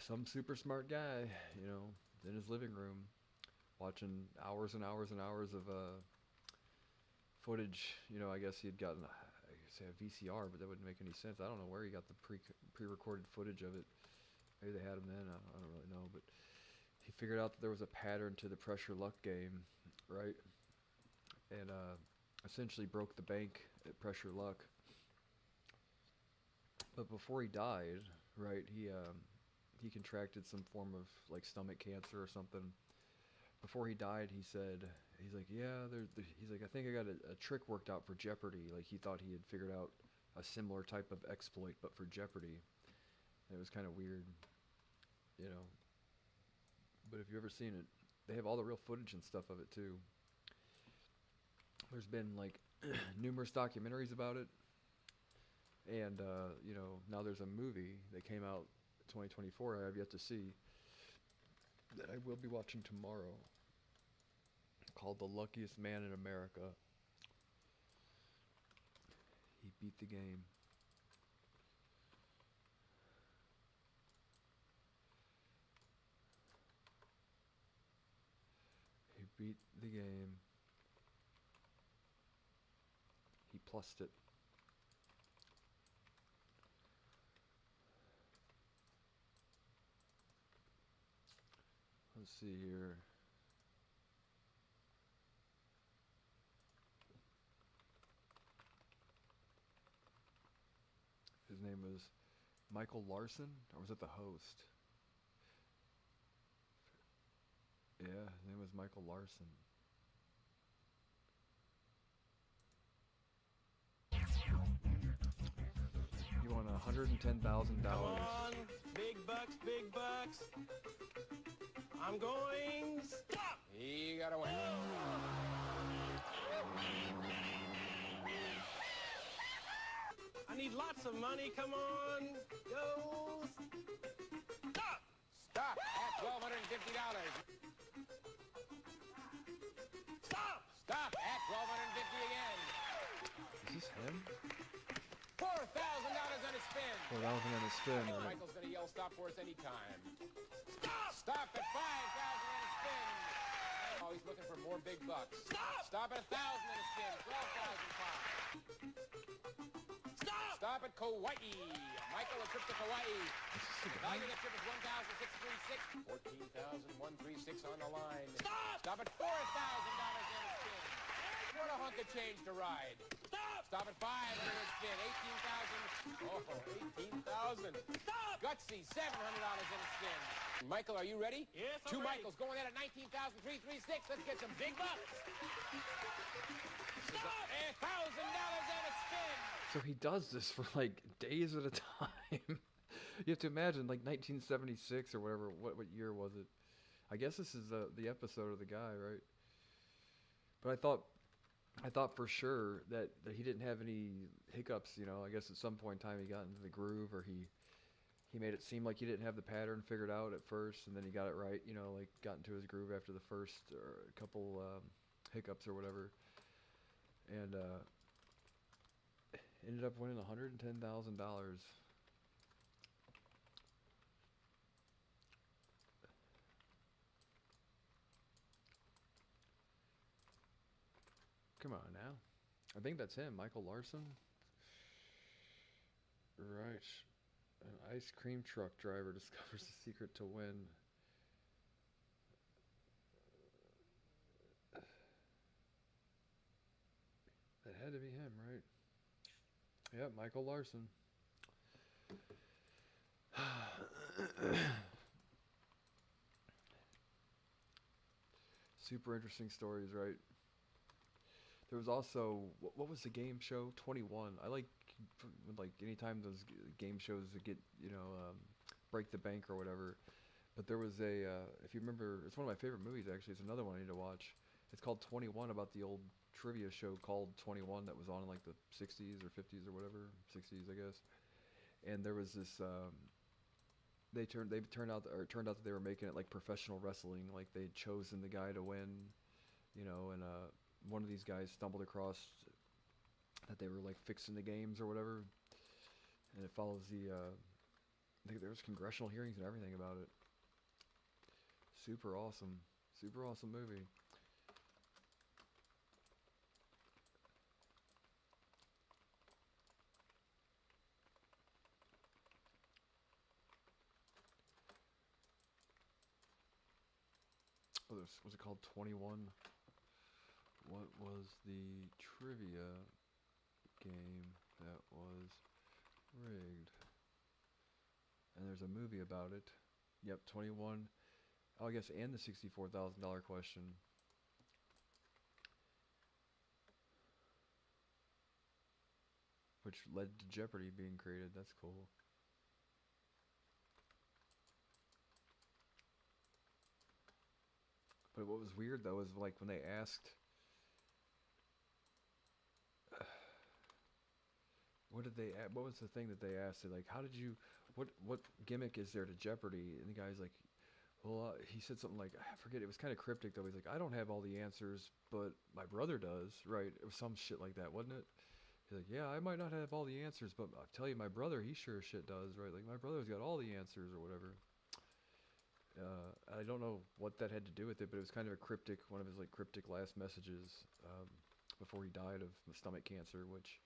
some super smart guy, you know, in his living room, watching hours and hours and hours of footage. You know, I guess he had gotten a VCR, but that wouldn't make any sense. I don't know where he got the pre-recorded footage of it. Maybe they had him then. I don't really know, but he figured out that there was a pattern to the pressure luck game, right? And essentially broke the bank at pressure luck. But before he died, right, he contracted some form of like stomach cancer or something. Before he died, he's like, yeah, he's like, I think I got a trick worked out for Jeopardy. Like he thought he had figured out a similar type of exploit, but for Jeopardy. And it was kind of weird, you know. But if you've ever seen it, they have all the real footage and stuff of it too. There's been like numerous documentaries about it. And, you know, now there's a movie that came out 2024 I have yet to see that I will be watching tomorrow, called The Luckiest Man in America. He beat the game. He beat the game. He plussed it. Let's see here. His name was Michael Larson, or was it the host? Yeah, his name was Michael Larson. He won $110,000. Come on, big bucks, big bucks. I'm going stop. You gotta win. I need lots of money. Come on, go. Stop. Stop at $1,250. Stop. Stop at $1,250 again. Is this him? $4,000 on a spin. 4,000 on a spin, right? Michael's gonna yell stop for us anytime. Stop. Stop at $5,000 on a spin. Oh, he's looking for more big bucks. Stop. Stop at $1,000 on a spin. 12,000 Stop. Stop at Kauai. Michael, a trip to Kauai. Is this the guy? Value of the trip is $1,636. $14,136 on the line. Stop. Stop at $4,000 on a spin. What a hunk of change to ride. Stop. Stop at $500 a spin. 18,000. Oh, 18,000. Stop. Gutsy, $700 in a spin. Michael, are you ready? Yes, I'm Two ready. Michaels going in at 19,336. Let's get some big bucks. Stop. $1,000 and a spin. So he does this for like days at a time. You have to imagine like 1976 or whatever. What year was it? I guess this is the episode of the guy, right? But I thought for sure that he didn't have any hiccups. You know, I guess at some point in time he got into the groove, or he made it seem like he didn't have the pattern figured out at first, and then he got it right. You know, like got into his groove after the first couple hiccups or whatever, and ended up winning $110,000. Come on now. I think that's him, Michael Larson. Right. An ice cream truck driver discovers the secret to win. That had to be him, right? Yep, Michael Larson. Super interesting stories, right? There was also what was the game show 21? I like anytime those game shows that get break the bank or whatever. But there was a if you remember, it's one of my favorite movies actually. It's another one I need to watch. It's called 21, about the old trivia show called 21 that was on in like the 60s or 50s or whatever, 60s I guess. And there was this it turned out that they were making it like professional wrestling, like they'd chosen the guy to win, and one of these guys stumbled across that they were like fixing the games or whatever, and it follows I think there was congressional hearings and everything about it. Super awesome movie. Oh, was it called 21? What was the trivia game that was rigged? And there's a movie about it. Yep, 21. Oh, I guess, and the $64,000 question. Which led to Jeopardy being created. That's cool. But what was weird though is like when they asked, what was the thing that they asked? Like, how did you, what gimmick is there to Jeopardy? And the guy's like, well, he said something like, I forget, it was kind of cryptic though. He's like, I don't have all the answers, but my brother does, right? It was some shit like that, wasn't it? He's like, yeah, I might not have all the answers, but I tell you, my brother, he sure as shit does, right? Like, my brother's got all the answers or whatever. I don't know what that had to do with it, but it was kind of a cryptic, one of his like cryptic last messages before he died of stomach cancer, which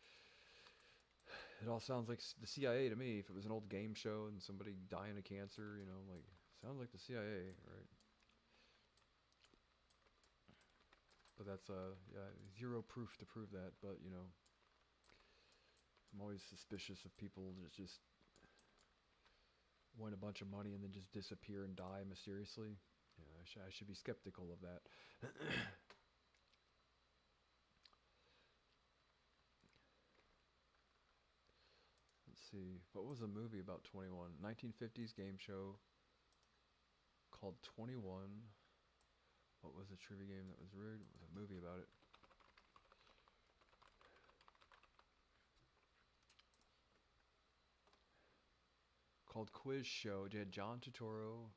it all sounds like the CIA to me. If it was an old game show and somebody dying of cancer, like sounds like the CIA, right? But that's yeah, zero proof to prove that. But I'm always suspicious of people that just win a bunch of money and then just disappear and die mysteriously. Yeah, I should be skeptical of that. Let's see. What was a movie about 21? 1950s game show called 21. What was a trivia game that was rigged? What was a movie about it? Called Quiz Show. It had John Turturro.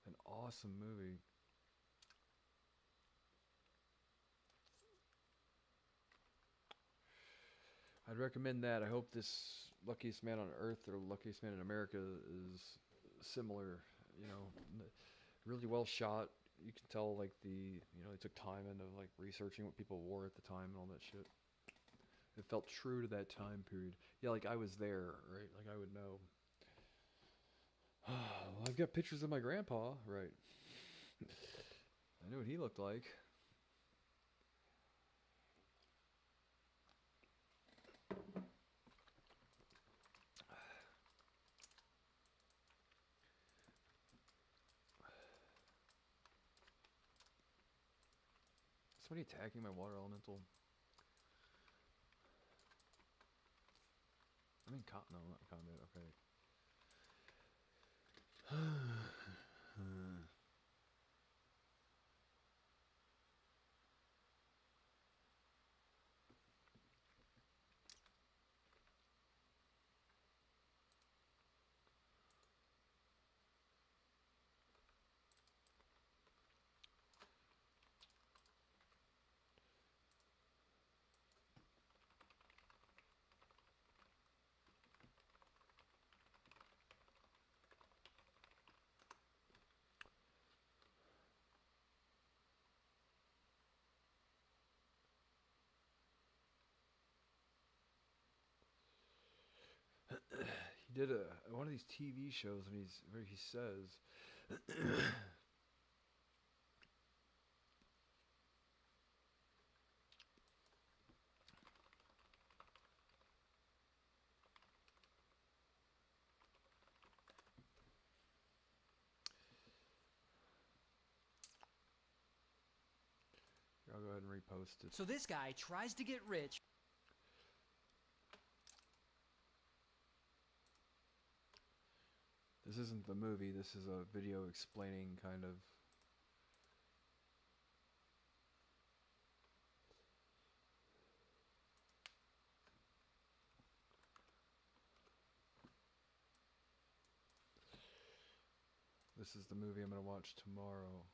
An awesome movie. I'd recommend that. I hope this Luckiest Man on Earth or Luckiest Man in America is similar. Really well shot. You can tell like they took time into like researching what people wore at the time and all that shit. It felt true to that time period. Yeah, like I was there, right? Like I would know. Well, I've got pictures of my grandpa, right? I knew what he looked like. Somebody attacking my water elemental. No, not continent. Okay. He did one of these TV shows, and where he says, here, I'll go ahead and repost it. So this guy tries to get rich. This isn't the movie. This is a video explaining kind of. This is the movie I'm going to watch tomorrow.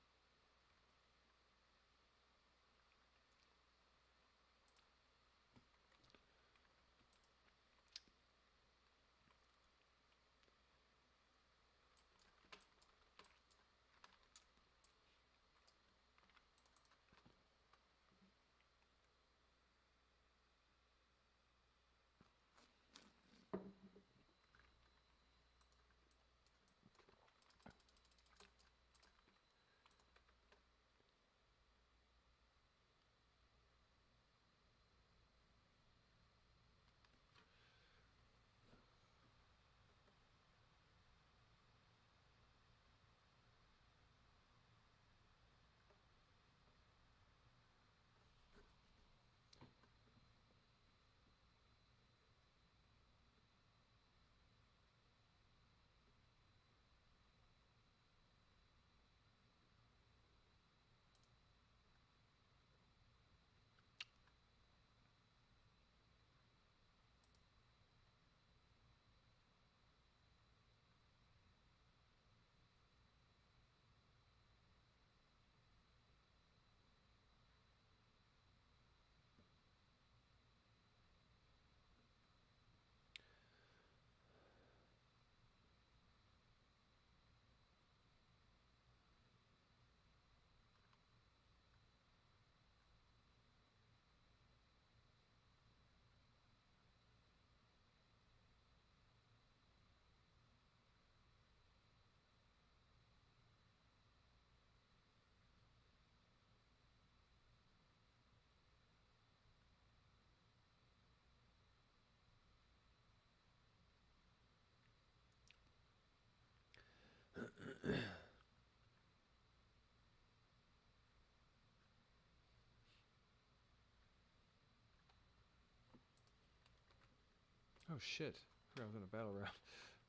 Oh shit! I forgot I was in a battle round.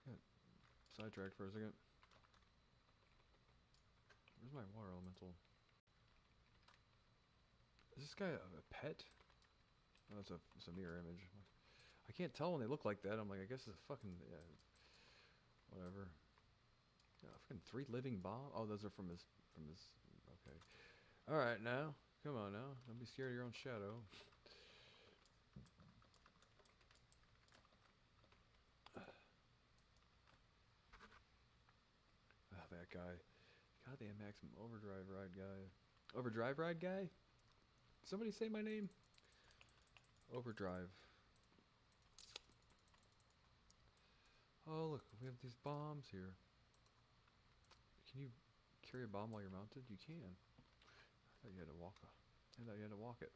Got sidetracked for a second. Where's my water elemental? Is this guy a pet? Oh, it's a mirror image. I can't tell when they look like that. I'm like, I guess it's a fucking whatever. Yeah, fucking 3 living bomb. Oh, those are from his. Okay. All right, now, come on now. Don't be scared of your own shadow. Ah, that guy. Goddamn Maximum Overdrive Ride guy. Overdrive Ride guy? Somebody say my name? Overdrive. Oh, look, we have these bombs here. Can you carry a bomb while you're mounted? You can. I thought you had to walk. I thought you had to walk it.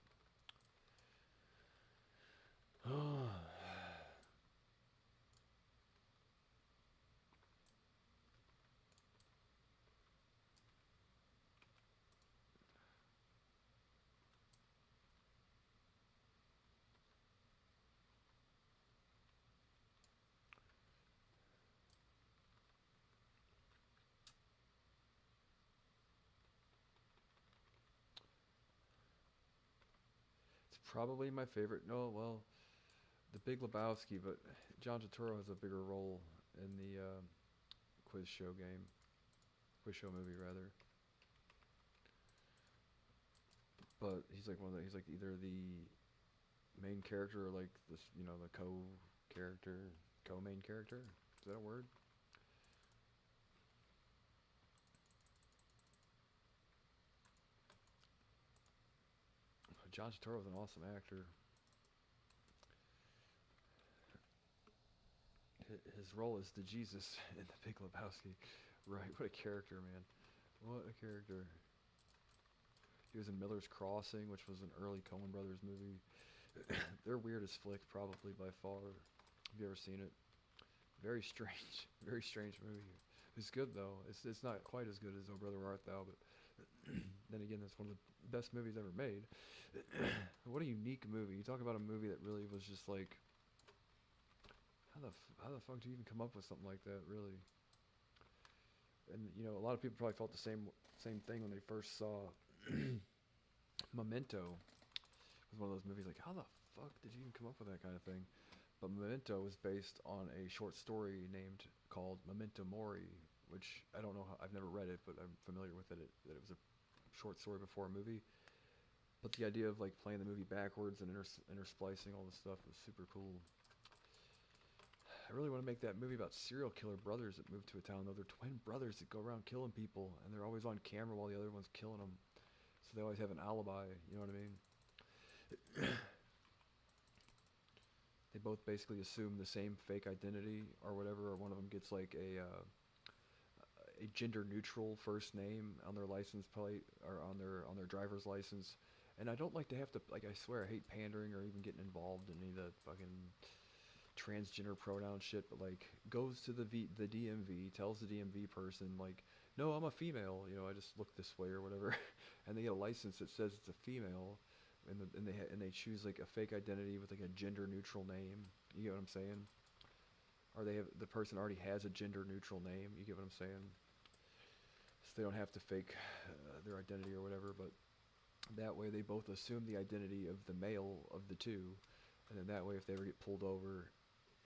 probably my favorite. No, well, The Big Lebowski, but John Turturro has a bigger role in the quiz show movie rather. But he's like he's like either the main character or like this, the co-character, co-main character. Is that a word? John Turturro is an awesome actor. His role is the Jesus in The Big Lebowski. Right, what a character, man. What a character. He was in Miller's Crossing, which was an early Coen Brothers movie. Their weirdest flick, probably by far. Have you ever seen it? Very strange, very strange movie. It's good though. It's not quite as good as Oh Brother Art Thou, but then again, that's one of the best movies ever made. What a unique movie. You talk about a movie that really was just like, how the fuck do you even come up with something like that, really? And a lot of people probably felt the same thing when they first saw Memento. It was one of those movies like, how the fuck did you even come up with that kind of thing? But Memento was based on a short story called Memento Mori, which I don't know I've never read it, but I'm familiar with it. That it was a short story before a movie. But the idea of like playing the movie backwards and intersplicing all this stuff was super cool. I really want to make that movie about serial killer brothers that move to a town. Though they're twin brothers that go around killing people, and they're always on camera while the other one's killing them. So they always have an alibi. You know what I mean? They both basically assume the same fake identity or whatever, or one of them gets like a gender neutral first name on their license plate or on their driver's license. And I don't like to have to, like, I swear I hate pandering or even getting involved in any of the fucking transgender pronoun shit, but like goes to the DMV, tells the DMV person like, no, I'm a female, I just look this way or whatever, and they get a license that says it's a female, and they choose like a fake identity with like a gender neutral name. You get what I'm saying? Or the person already has a gender neutral name. You get what I'm saying? So they don't have to fake their identity or whatever, but that way they both assume the identity of the male of the two, and then that way if they ever get pulled over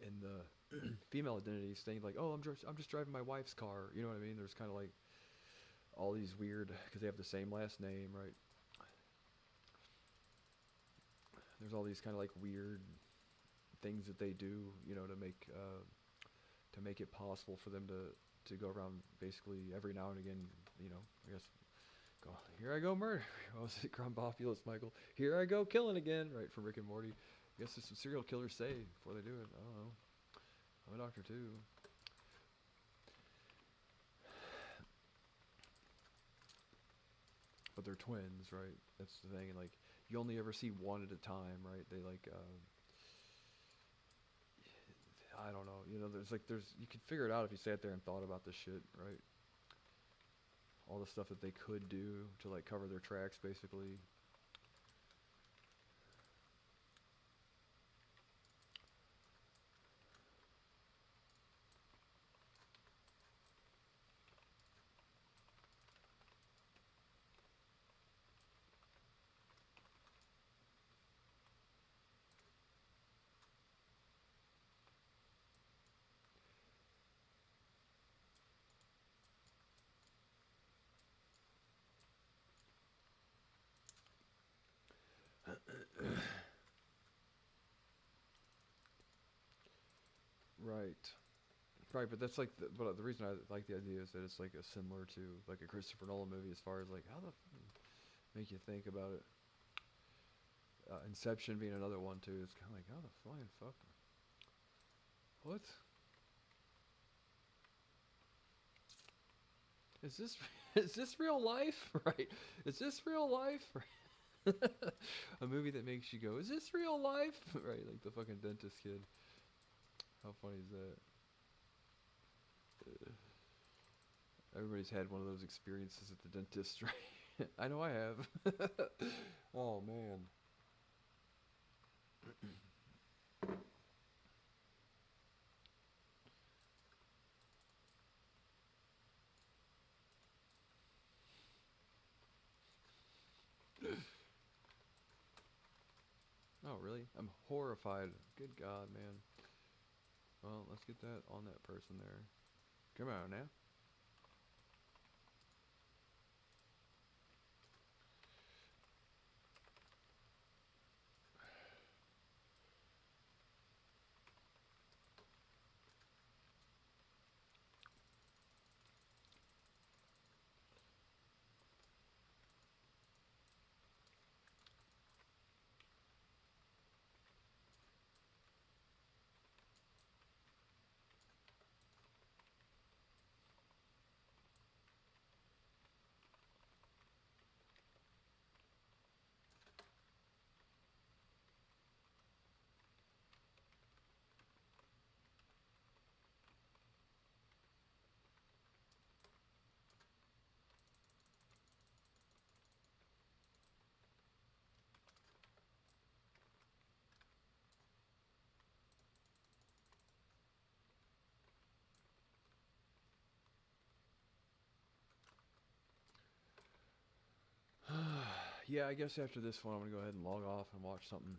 in the female identity, saying like, oh, I'm just driving my wife's car, you know what I mean? There's kind of like all these weird, because they have the same last name, right? There's all these kind of like weird things that they do, to make it possible for them to go around basically every now and again, I guess, go, here I go murder. What was it, Grumbopulous Michael? Here I go killing again, right, from Rick and Morty. I guess there's some serial killers say before they do it. I don't know. I'm a doctor too. But they're twins, right? That's the thing. And like, you only ever see one at a time, right? They like, I don't know. You could figure it out if you sat there and thought about this shit, right? All the stuff that they could do to like cover their tracks, basically. Right, but that's like, but the reason I like the idea is that it's like similar to like a Christopher Nolan movie as far as like how the make you think about it. Inception being another one too. It's kind of like how the flying fuck. What? Is this is this real life? Right? Is this real life? A movie that makes you go, is this real life? Right, like the fucking dentist kid. How funny is that? Everybody's had one of those experiences at the dentist, right? I know I have. Oh man. really? I'm horrified. Good God, man. Well, let's get that on that person there. Come on now. Yeah, I guess after this one, I'm gonna go ahead and log off and watch something.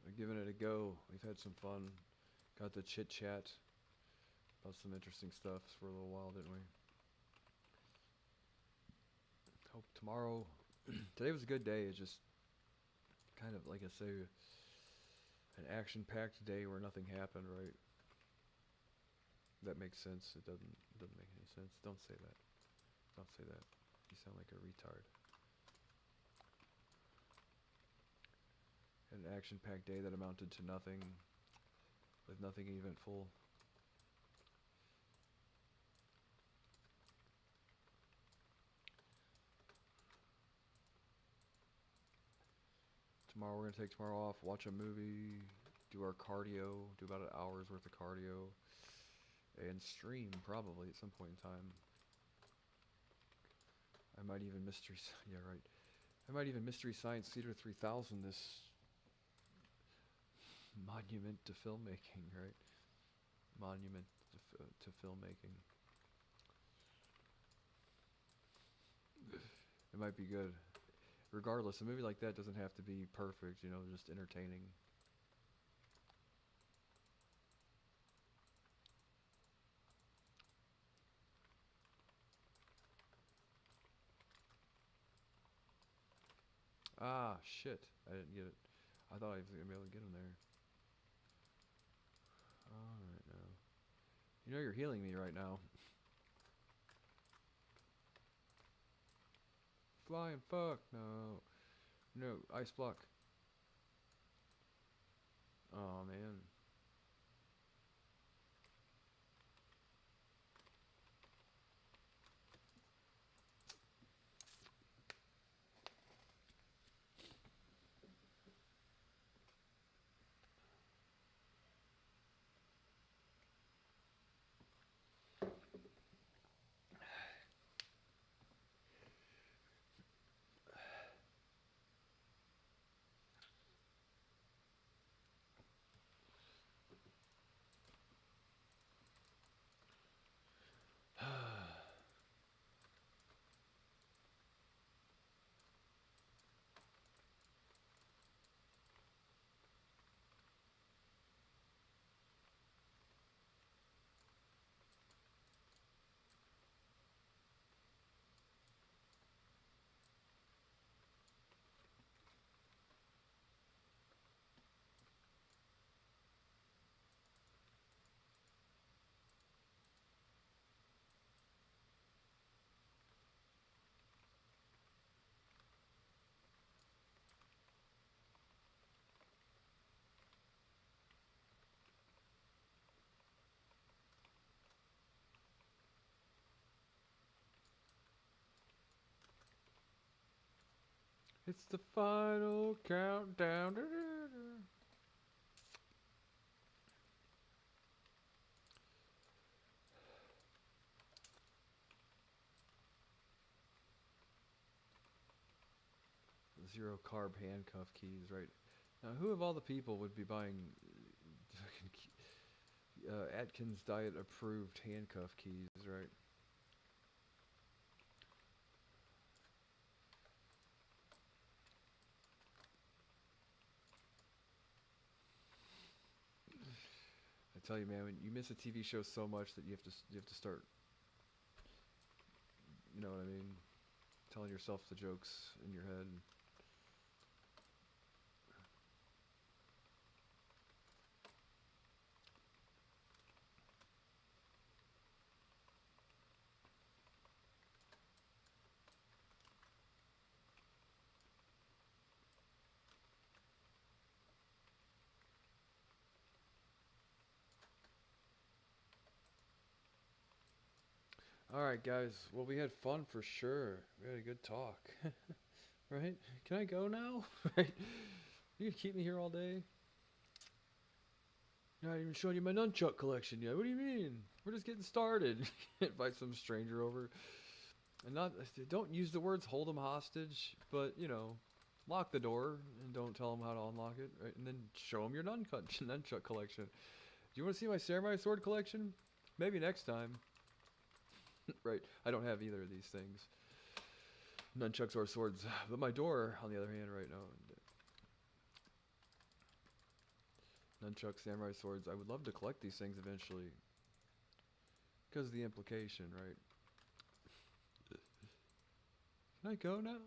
We're giving it a go. We've had some fun. Got the chit chat about some interesting stuff for a little while, didn't we? Hope tomorrow. Today was a good day. It's just kind of like I say, an action-packed day where nothing happened. Right? That makes sense. It doesn't make any sense. Don't say that. Don't say that. You sound like a retard. An action-packed day that amounted to nothing, with nothing eventful. Tomorrow we're gonna take tomorrow off, watch a movie, do our cardio, do about an hour's worth of cardio, and stream probably at some point in time. I might even yeah, right. I might even Mystery Science Theater 3000 this monument to filmmaking, right? Monument to filmmaking. It might be good. Regardless, a movie like that doesn't have to be perfect, you know, just entertaining. Ah, shit. I didn't get it. I thought I was going to be able to get him there. Alright now. You know you're healing me right now. Flying fuck, no. No, ice block. Oh man. It's the final countdown. Zero carb handcuff keys, right? Now, who of all the people would be buying Atkins diet approved handcuff keys, right? tell you, man, when you miss a TV show so much that you have to start, you know what I mean, telling yourself the jokes in your head. All right, guys. Well, we had fun for sure. We had a good talk, right? Can I go now? Right? You gonna keep me here all day? You're not even showing you my nunchuck collection yet. What do you mean? We're just getting started. Invite some stranger over, and don't use the words "hold them hostage," but you know, lock the door and don't tell them how to unlock it, right? And then show them your nunchuck collection. Do you want to see my samurai sword collection? Maybe next time. Right, I don't have either of these things. Nunchucks or swords. But my door, on the other hand, right now. Nunchucks, samurai swords. I would love to collect these things eventually. Because of the implication, right? Can I go now?